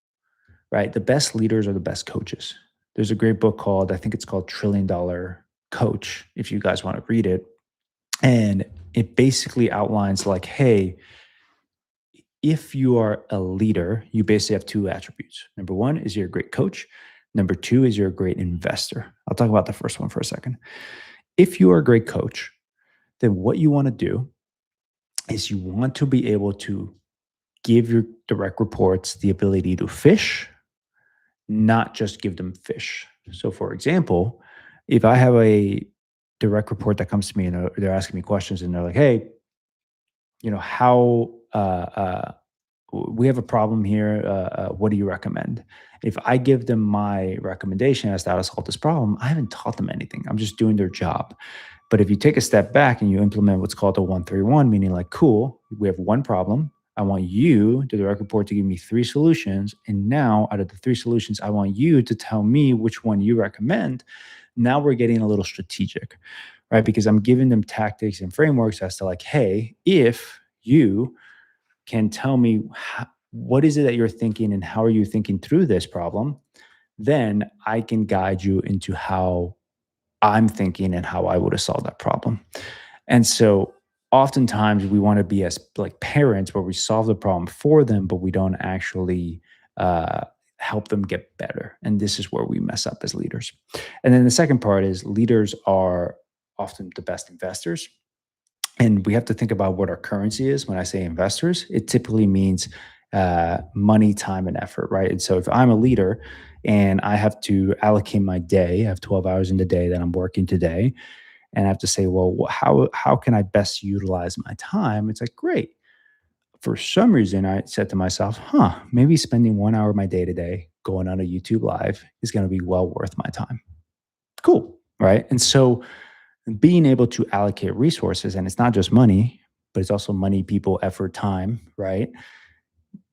right? The best leaders are the best coaches. There's a great book called, I think it's called $1 Trillion Coach, if you guys want to read it. And it basically outlines like, hey, if you are a leader, you basically have two attributes. Number one is you're a great coach. Number two is you're a great investor. I'll talk about the first one for a second. If you are a great coach, then what you want to do is you want to be able to give your direct reports the ability to fish, not just give them fish. So, for example, if I have a direct report that comes to me and they're asking me questions and they're like, hey, how we have a problem here. What do you recommend? If I give them my recommendation as to how to solve this problem, I haven't taught them anything. I'm just doing their job. But if you take a step back and you implement what's called a 131, meaning like, cool, we have one problem. I want you, the direct report, to give me three solutions. And now, out of the three solutions, I want you to tell me which one you recommend. Now we're getting a little strategic, right? Because I'm giving them tactics and frameworks as to like, hey, if you can tell me what is it that you're thinking and how are you thinking through this problem, then I can guide you into how I'm thinking and how I would have solved that problem. And so oftentimes we want to be as like parents where we solve the problem for them, but we don't actually uh, help them get better. And this is where we mess up as leaders. And then the second part is leaders are often the best investors. And we have to think about what our currency is. When I say investors, it typically means money, time, and effort, right? And so if I'm a leader and I have to allocate my day, I have 12 hours in the day that I'm working today, and I have to say, well, how can I best utilize my time? It's like, great. For some reason, I said to myself, maybe spending 1 hour of my day today going on a YouTube live is going to be well worth my time. Cool, right? And so being able to allocate resources, and it's not just money, but it's also money, people, effort, time, right?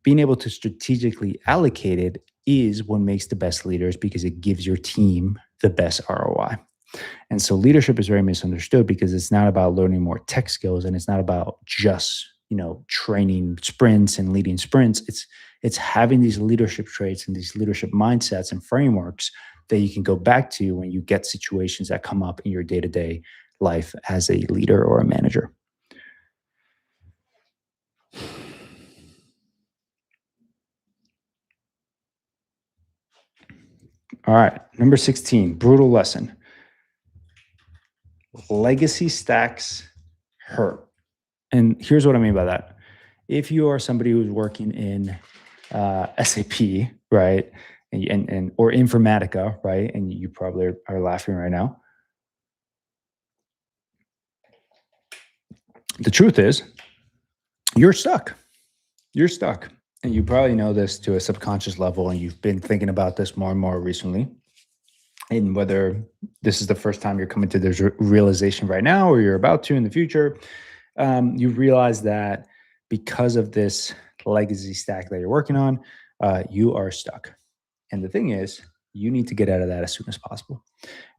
Being able to strategically allocate it is what makes the best leaders because it gives your team the best ROI. And so leadership is very misunderstood because it's not about learning more tech skills and it's not about just, training sprints and leading sprints. It's having these leadership traits and these leadership mindsets and frameworks that you can go back to when you get situations that come up in your day-to-day life as a leader or a manager. All right, number 16, brutal lesson. Legacy stacks hurt. And here's what I mean by that. If you are somebody who's working in SAP, right, and or Informatica, right, and you probably are laughing right now. The truth is, you're stuck. You're stuck, and you probably know this to a subconscious level, and you've been thinking about this more and more recently. And whether this is the first time you're coming to this realization right now, or you're about to in the future, you realize that because of this legacy stack that you're working on, you are stuck. And the thing is, you need to get out of that as soon as possible,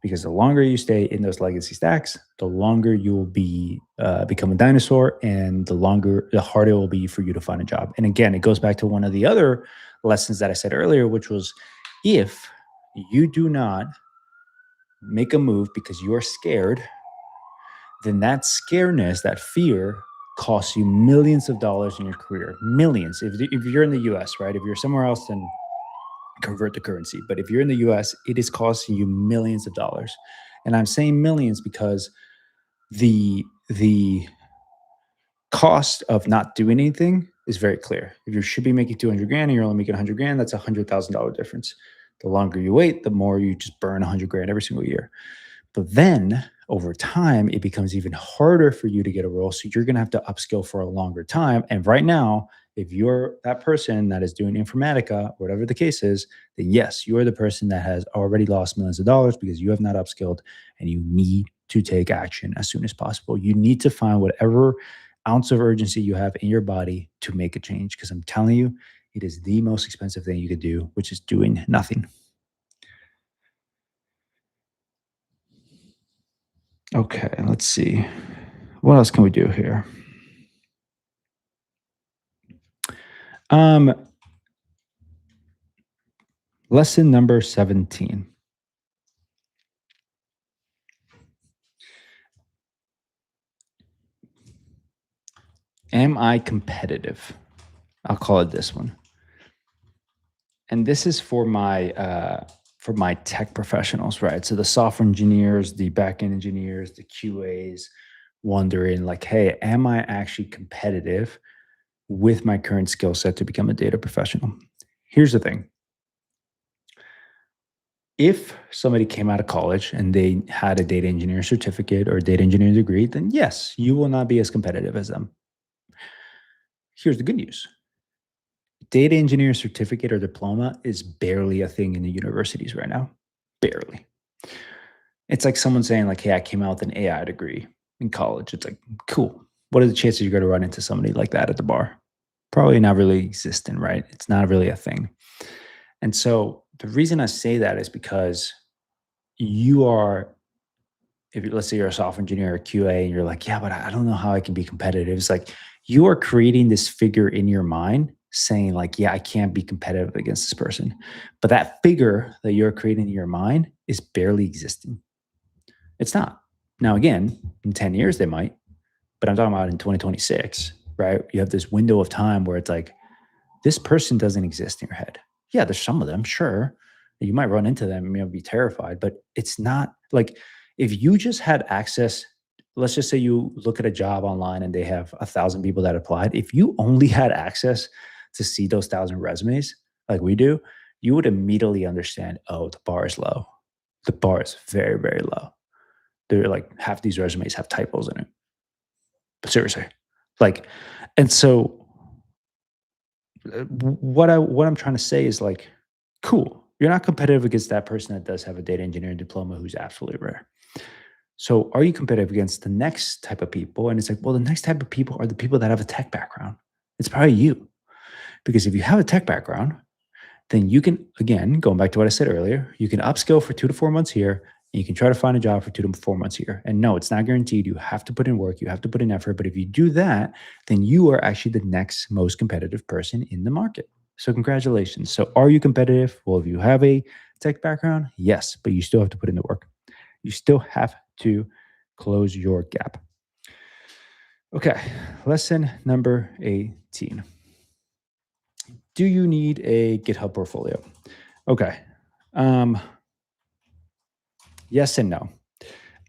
because the longer you stay in those legacy stacks, the longer you will be become a dinosaur, and the harder it will be for you to find a job. And again, it goes back to one of the other lessons that I said earlier, which was if you do not make a move because you are scared, then that scareness, that fear, costs you millions of dollars in your career. Millions. If you're in the US, right? If you're somewhere else, then convert the currency. But if you're in the US, it is costing you millions of dollars. And I'm saying millions because the cost of not doing anything is very clear. If you should be making 200 grand and you're only making 100 grand, that's $100,000 difference. The longer you wait, the more you just burn 100 grand every single year. But then over time, it becomes even harder for you to get a role. So you're going to have to upskill for a longer time. And right now, if you're that person that is doing Informatica, whatever the case is, then yes, you are the person that has already lost millions of dollars because you have not upskilled, and you need to take action as soon as possible. You need to find whatever ounce of urgency you have in your body to make a change, because I'm telling you, it is the most expensive thing you could do, which is doing nothing. Okay, let's see. What else can we do here? Um, Lesson number 17. Am I competitive? I'll call it this one. And this is for my tech professionals, right? So the software engineers, the backend engineers, the QAs, wondering like, hey, am I actually competitive with my current skill set to become a data professional? Here's the thing. If somebody came out of college and they had a data engineering certificate or a data engineering degree, then yes, you will not be as competitive as them. Here's the good news. Data engineering certificate or diploma is barely a thing in the universities right now. Barely. It's like someone saying like, hey, I came out with an AI degree in college. It's like, cool. What are the chances you're going to run into somebody like that at the bar? Probably not really existent, right? It's not really a thing. And so the reason I say that is because you are, if let's say you're a software engineer or QA and you're like, yeah, but I don't know how I can be competitive. It's like you are creating this figure in your mind saying like, yeah, I can't be competitive against this person. But that figure that you're creating in your mind is barely existing. It's not. Now, again, in 10 years, they might, but I'm talking about in 2026, right? You have this window of time where it's like, this person doesn't exist in your head. Yeah, there's some of them, sure. You might run into them and you'll be terrified, but it's not like if you just had access, let's just say you look at a job online and they have 1,000 people that applied. If you only had access to see those 1,000 resumes like we do, you would immediately understand, oh, the bar is low. The bar is very, very low. They're like half these resumes have typos in it. But seriously. Like, and so what I'm trying to say is like, cool. You're not competitive against that person that does have a data engineering diploma who's absolutely rare. So are you competitive against the next type of people? And it's like, well, the next type of people are the people that have a tech background. It's probably you. Because if you have a tech background, then you can, again, going back to what I said earlier, you can upskill for 2 to 4 months here, and you can try to find a job for 2 to 4 months here. And no, it's not guaranteed. You have to put in work, you have to put in effort. But if you do that, then you are actually the next most competitive person in the market. So congratulations. So are you competitive? Well, if you have a tech background, yes, but you still have to put in the work. You still have to close your gap. Okay, lesson number 18. Do you need a GitHub portfolio? Okay. Yes and no.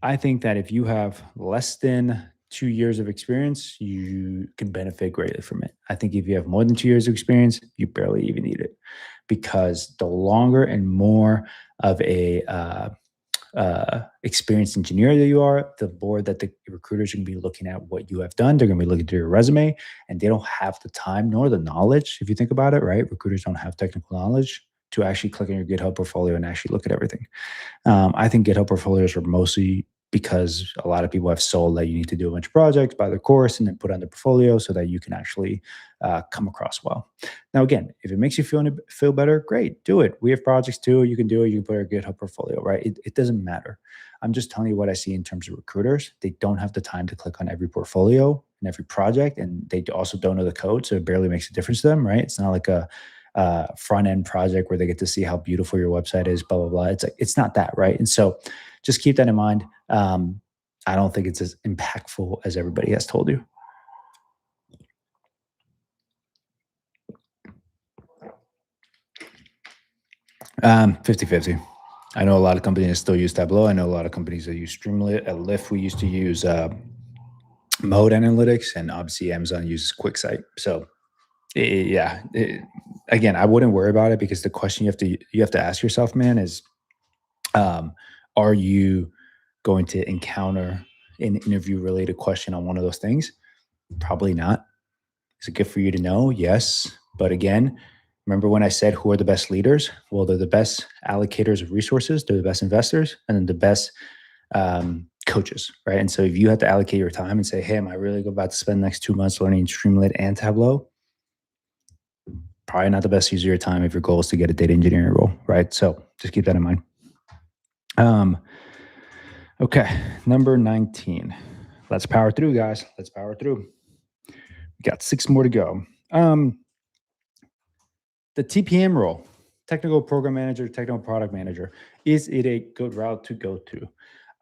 I think that if you have less than 2 years of experience, you can benefit greatly from it. I think if you have more than 2 years of experience, you barely even need it because the longer and more of a experienced engineer that you are, the more that the recruiters are going to be looking at what you have done. They're going to be looking through your resume, and they don't have the time nor the knowledge. If you think about it, right? Recruiters don't have technical knowledge to actually click on your GitHub portfolio and actually look at everything. I think GitHub portfolios are mostly because a lot of people have sold that you need to do a bunch of projects, buy the course, and then put on the portfolio so that you can actually come across well. Now, again, if it makes you feel better, great, do it. We have projects too. You can do it. You can put our GitHub portfolio, right? It doesn't matter. I'm just telling you what I see in terms of recruiters. They don't have the time to click on every portfolio and every project, and they also don't know the code, so it barely makes a difference to them, right? It's not like a front end project where they get to see how beautiful your website is, blah blah blah. It's like it's not that, right? And so just keep that in mind. I don't think it's as impactful as everybody has told you. Um, 50-50. I know a lot of companies that still use Tableau. I know a lot of companies that use Streamlit. At Lyft, we used to use Mode Analytics, and obviously Amazon uses QuickSight. So again, I wouldn't worry about it because the question you have to ask yourself, man, is are you going to encounter an interview related question on one of those things? Probably not. Is it good for you to know? Yes. But again, remember when I said who are the best leaders? Well, they're the best allocators of resources, they're the best investors, and then the best coaches, right? And so if you have to allocate your time and say, hey, am I really about to spend the next 2 months learning Streamlit and Tableau? Probably not the best use of your time if your goal is to get a data engineering role, right? So just keep that in mind. Okay, number 19. Let's power through, guys. Let's power through. We got 6 more to go. The TPM role, technical program manager, technical product manager, is it a good route to go to?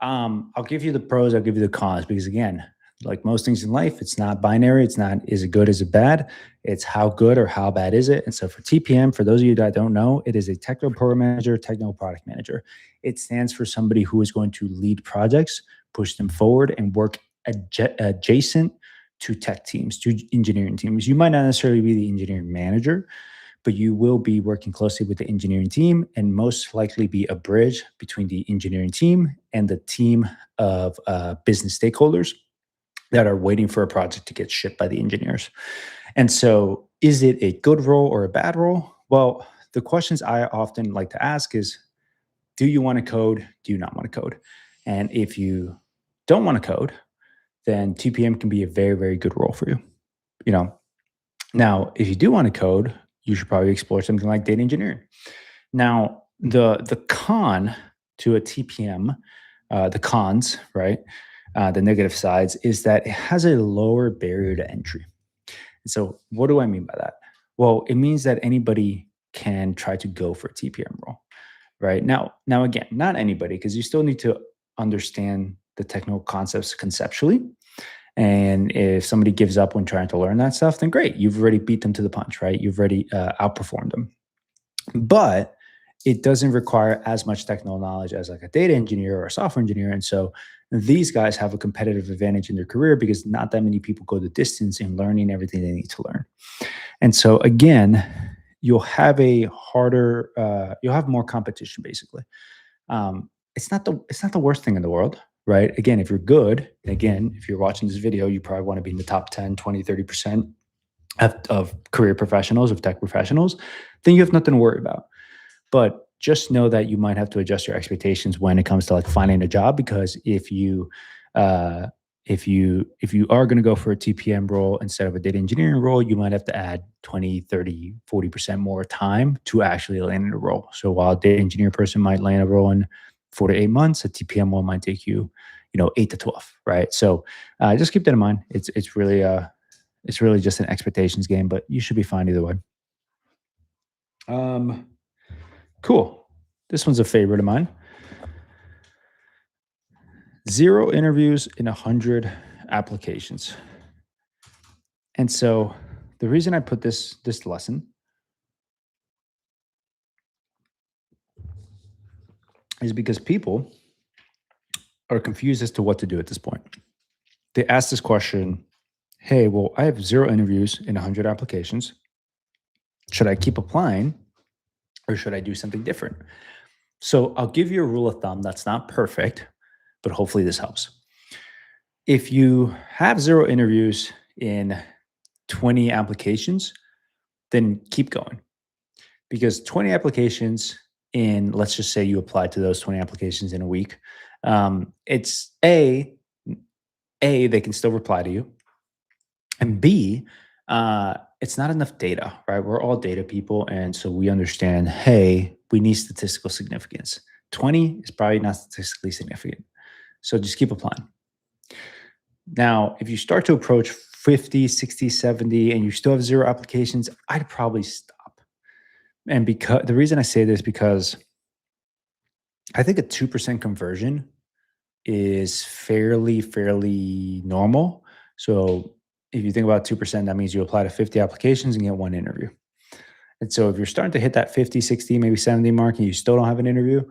I'll give you the pros, I'll give you the cons, because again, Like most things in life, it's not binary. It's not is it good, is it bad? It's how good or how bad is it? And so for TPM, for those of you that don't know, it is a technical program manager, technical product manager. It stands for somebody who is going to lead projects, push them forward, and work adjacent to tech teams, to engineering teams. You might not necessarily be the engineering manager, but you will be working closely with the engineering team and most likely be a bridge between the engineering team and the team of business stakeholders that are waiting for a project to get shipped by the engineers. And so, is it a good role or a bad role? Well, the questions I often like to ask is, do you want to code? Do you not want to code? And if you don't want to code, then TPM can be a very, very good role for you. You know, now if you do want to code, you should probably explore something like data engineering. Now, the con to a TPM, the cons, right? The negative sides is that it has a lower barrier to entry. And so, what do I mean by that? Well, it means that anybody can try to go for a TPM role, right? Now again, not anybody, because you still need to understand the technical concepts conceptually. And if somebody gives up when trying to learn that stuff, then great, you've already beat them to the punch, right? You've already outperformed them. But it doesn't require as much technical knowledge as like a data engineer or a software engineer. And so these guys have a competitive advantage in their career because not that many people go the distance in learning everything they need to learn. And so again, you'll have you'll have more competition basically. It's not the worst thing in the world, right? Again, if you're good, again, if you're watching this video, you probably want to be in the top 10, 20, 30% of career professionals, of tech professionals, then you have nothing to worry about. But just know that you might have to adjust your expectations when it comes to like finding a job, because if you are going to go for a TPM role instead of a data engineering role, you might have to add 20, 30, 40% more time to actually land in a role. So while a data engineer person might land a role in 4 to 8 months, a TPM role might take you, 8 to 12, right? So just keep that in mind. It's really just an expectations game, but you should be fine either way. Cool. This one's a favorite of mine. 0 interviews in 100 applications. And so the reason I put this lesson is because people are confused as to what to do at this point. They ask this question, hey, well, I have 0 interviews in 100 applications. Should I keep applying or should I do something different? So I'll give you a rule of thumb that's not perfect, but hopefully this helps. If you have 0 interviews in 20 applications, then keep going. Because 20 applications in, let's just say you apply to those 20 applications in a week, it's A, they can still reply to you. And B, it's not enough data, right? We're all data people. And so we understand, hey, we need statistical significance. 20 is probably not statistically significant. So just keep applying. Now, if you start to approach 50, 60, 70, and you still have 0 applications, I'd probably stop. And because the reason I say this, because I think a 2% conversion is fairly normal. So if you think about 2%, that means you apply to 50 applications and get 1 interview. And so if you're starting to hit that 50, 60, maybe 70 mark and you still don't have an interview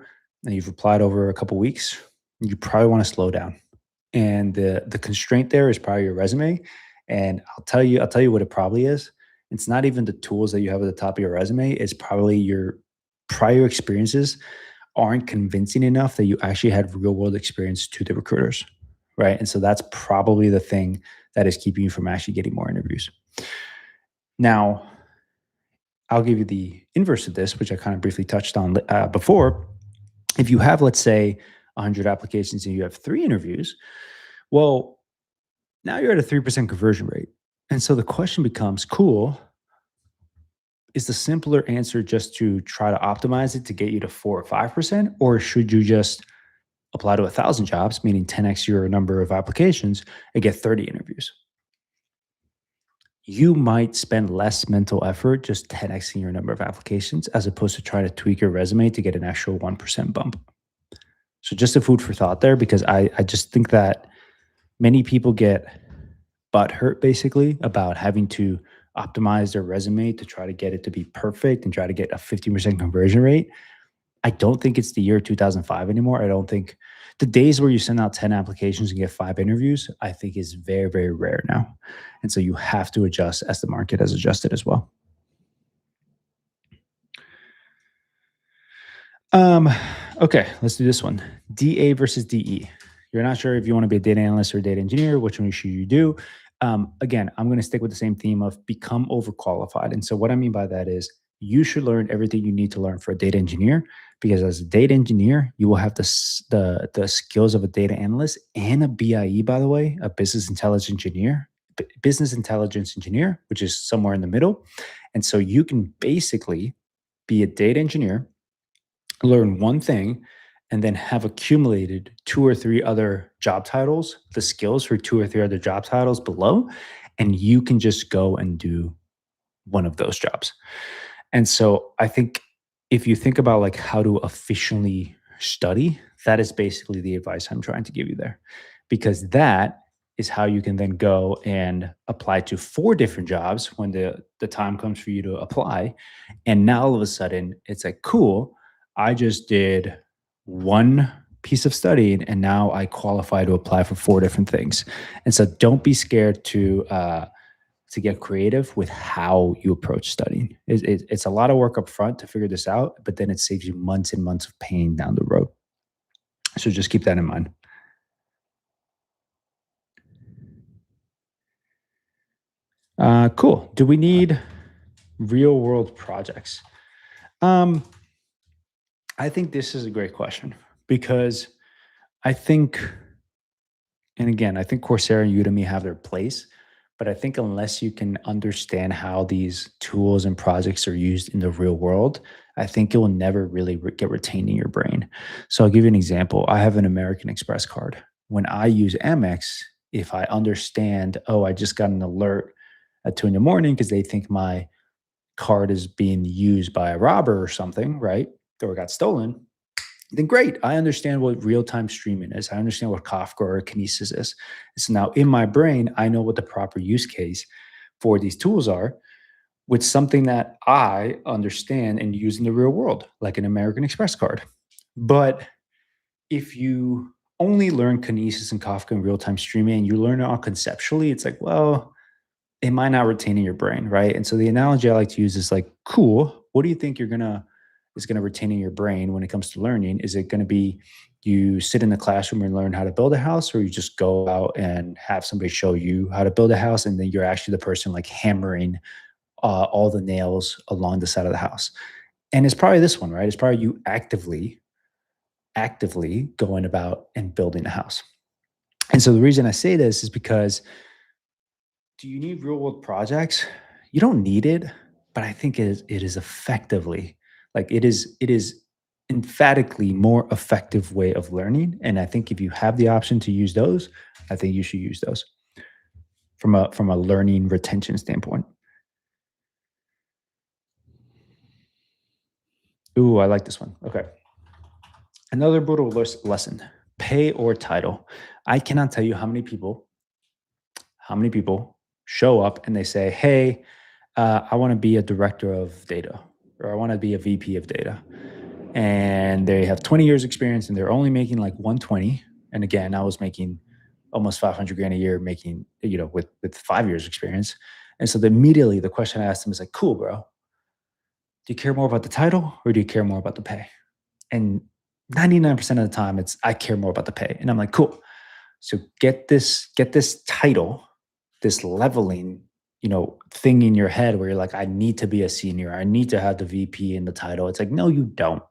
and you've applied over a couple of weeks, you probably want to slow down. And the constraint there is probably your resume. And I'll tell you what it probably is. It's not even the tools that you have at the top of your resume. It's probably your prior experiences aren't convincing enough that you actually had real world experience to the recruiters, right? And so that's probably the thing that is keeping you from actually getting more interviews. Now, I'll give you the inverse of this, which I kind of briefly touched on before. If you have, let's say, 100 applications and you have 3 interviews, well, now you're at a 3% conversion rate. And so the question becomes, cool, is the simpler answer just to try to optimize it to get you to 4 or 5%? Or should you just apply to 1,000 jobs, meaning 10x your number of applications, and get 30 interviews? You might spend less mental effort just 10xing your number of applications as opposed to trying to tweak your resume to get an actual 1% bump. So just a food for thought there, because I just think that Many people get butthurt basically about having to optimize their resume to try to get it to be perfect and try to get a 50% conversion rate. I don't think it's the year 2005 anymore. I don't think the days where you send out 10 applications and get 5 interviews, I think is very, very rare now. And so you have to adjust as the market has adjusted as well. Um, okay, let's do this one. DA versus DE. You're not sure if you want to be a data analyst or a data engineer. Which one should you do? Again, I'm going to stick with the same theme of become overqualified. And so what I mean by that is you should learn everything you need to learn for a data engineer, because as a data engineer, you will have the skills of a data analyst and a BIE, by the way, a business intelligence engineer, which is somewhere in the middle. And so you can basically be a data engineer, learn one thing, and then have accumulated two or three other job titles, the skills for two or three other job titles below, and you can just go and do one of those jobs. And so I think if you think about like how to efficiently study, that is basically the advice I'm trying to give you there. Because that is how you can then go and apply to four different jobs when the time comes for you to apply. And now all of a sudden it's like, cool, I just did one piece of studying and now I qualify to apply for four different things. And so don't be scared to get creative with how you approach studying. It's a lot of work up front to figure this out, but then it saves you months and months of pain down the road. So just keep that in mind. Cool. Do we need real world projects? Um, I think this is a great question because I think, and again, I think Coursera and Udemy have their place, but I think unless you can understand how these tools and projects are used in the real world, I think it will never really get retained in your brain. So I'll give you an example. I have an American Express card. When I use Amex, if I understand, oh, I just got an alert at 2 in the morning because they think my card is being used by a robber or something, right? Or got stolen, then great. I understand what real-time streaming is. I understand what Kafka or Kinesis is. So now in my brain, I know what the proper use case for these tools are with something that I understand and use in the real world, like an American Express card. But if you only learn Kinesis and Kafka and real-time streaming and you learn it all conceptually, it's like, well, it might not retain in your brain, right? And so the analogy I like to use is like, cool, what do you think is gonna retain in your brain when it comes to learning? Is it gonna be you sit in the classroom and learn how to build a house, or you just go out and have somebody show you how to build a house, and then you're actually the person like hammering all the nails along the side of the house? And it's probably this one, right? It's probably you actively going about and building a house. And so the reason I say this is because do you need real world projects? You don't need it, but I think it is effectively like it is emphatically more effective way of learning. And I think if you have the option to use those, I think you should use those from a learning retention standpoint. Ooh, I like this one. Okay. Another brutal lesson: pay or title. I cannot tell you how many people show up and they say, "Hey, I want to be a director of data, or I want to be a VP of data," and they have 20 years experience and they're only making like 120. And again, I was making almost 500 grand a year, making with 5 years experience. And so immediately the question I asked them is like, "Cool, bro. Do you care more about the title or do you care more about the pay?" And 99% of the time, it's I care more about the pay. And I'm like, "Cool. So get this title, this leveling, thing in your head where you're like, I need to be a senior. I need to have the VP in the title." It's like, no, you don't.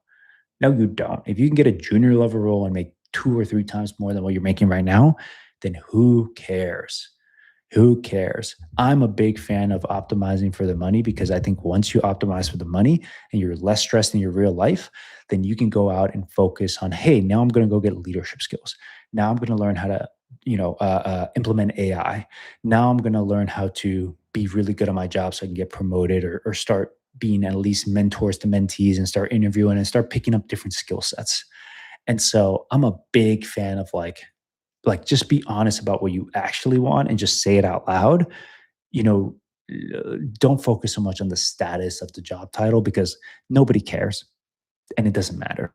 No, you don't. If you can get a junior level role and make two or three times more than what you're making right now, then who cares? Who cares? I'm a big fan of optimizing for the money, because I think once you optimize for the money and you're less stressed in your real life, then you can go out and focus on, hey, now I'm going to go get leadership skills. Now I'm going to learn how to, implement AI. Now I'm going to learn how to be really good at my job so I can get promoted, or start being at least mentors to mentees and start interviewing and start picking up different skill sets. And so I'm a big fan of like Like, just be honest about what you actually want and just say it out loud. You know, don't focus so much on the status of the job title because nobody cares and it doesn't matter.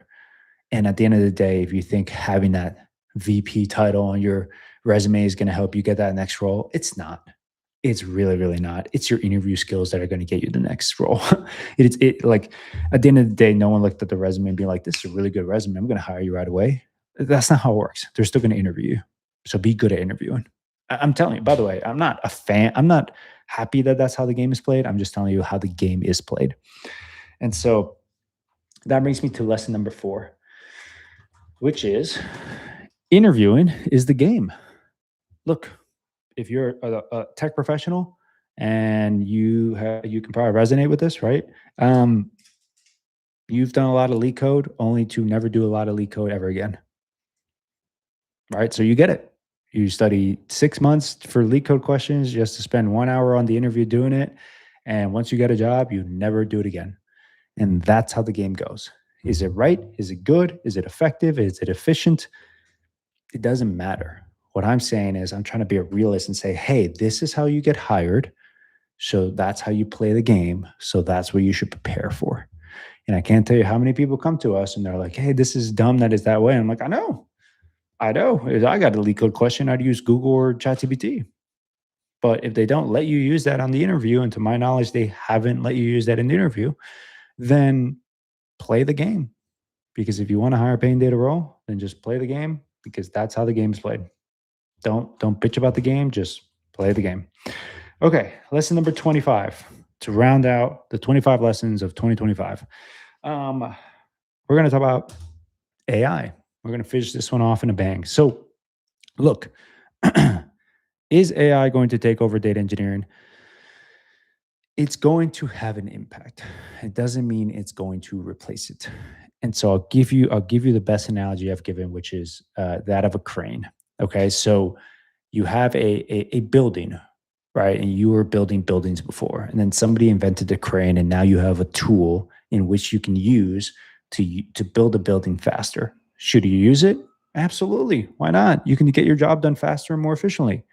And at the end of the day, if you think having that VP title on your resume is going to help you get that next role, it's not. It's really, really not. It's your interview skills that are going to get you the next role. Like at the end of the day, no one looked at the resume and be like, "This is a really good resume. I'm going to hire you right away." That's not how it works. They're still going to interview you. So be good at interviewing. I'm telling you. By the way, I'm not a fan. I'm not happy that that's how the game is played. I'm just telling you how the game is played. And so that brings me to lesson number 4, which is interviewing is the game. Look, if you're a tech professional and you can probably resonate with this, right? You've done a lot of leak code only to never do a lot of leak code ever again, right? So you get it. You study 6 months for leak code questions just to spend 1 hour on the interview doing it. And once you get a job, you never do it again. And that's how the game goes. Is it right? Is it good? Is it effective? Is it efficient? It doesn't matter. What I'm saying is I'm trying to be a realist and say, hey, this is how you get hired. So that's how you play the game. So that's what you should prepare for. And I can't tell you how many people come to us and they're like, hey, this is dumb that is that way. And I'm like, I know. If I got a leak code question, I'd use Google or ChatGPT. But if they don't let you use that on the interview, and to my knowledge, they haven't let you use that in the interview, then play the game. Because if you want to hire a paying data role, then just play the game because that's how the game is played. Don't bitch about the game, just play the game. Okay, lesson number 25 to round out the 25 lessons of 2025. We're going to talk about AI. We're going to finish this one off in a bang. So, look, is AI going to take over data engineering? It's going to have an impact. It doesn't mean it's going to replace it. And so I'll give you the best analogy I've given, which is that of a crane. Okay, so you have a building, right? And you were building buildings before, and then somebody invented the crane, and now you have a tool in which you can use to build a building faster. Should you use it? Absolutely. Why not? You can get your job done faster and more efficiently.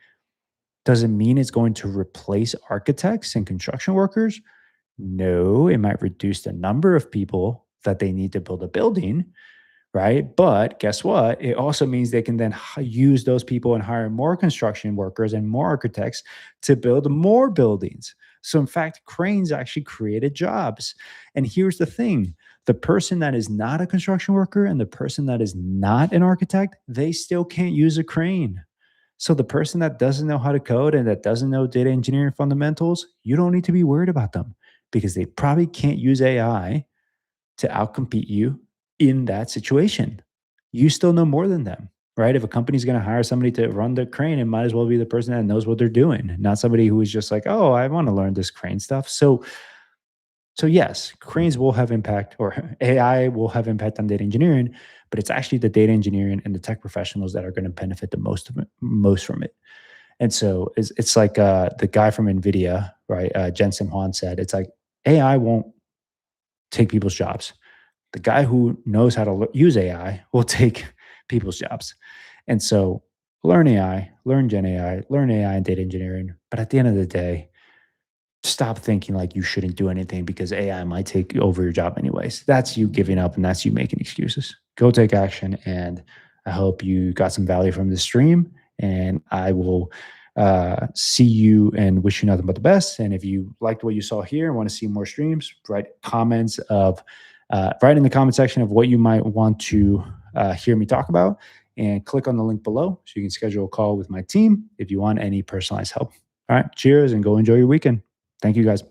Does it mean it's going to replace architects and construction workers? No, it might reduce the number of people that they need to build a building, right? But guess what? It also means they can then use those people and hire more construction workers and more architects to build more buildings. So in fact, cranes actually created jobs. And here's the thing. The person that is not a construction worker and the person that is not an architect, they still can't use a crane. So the person that doesn't know how to code and that doesn't know data engineering fundamentals, you don't need to be worried about them because they probably can't use AI to outcompete you in that situation. You still know more than them, right? If a company's going to hire somebody to run the crane, it might as well be the person that knows what they're doing, not somebody who is just like, oh, I want to learn this crane stuff. So yes, cranes will have impact, or AI will have impact on data engineering, but it's actually the data engineering and the tech professionals that are going to benefit the most from it. And so it's like the guy from NVIDIA, right? Jensen Huang said, it's like AI won't take people's jobs. The guy who knows how to use AI will take people's jobs. And so learn AI, learn Gen AI, learn AI and data engineering. But at the end of the day, stop thinking like you shouldn't do anything because AI might take over your job anyways. That's you giving up and that's you making excuses. Go take action. And I hope you got some value from this stream. And I will see you and wish you nothing but the best. And if you liked what you saw here and want to see more streams, write in the comment section of what you might want to hear me talk about, and click on the link below so you can schedule a call with my team if you want any personalized help. All right, cheers and go enjoy your weekend. Thank you guys.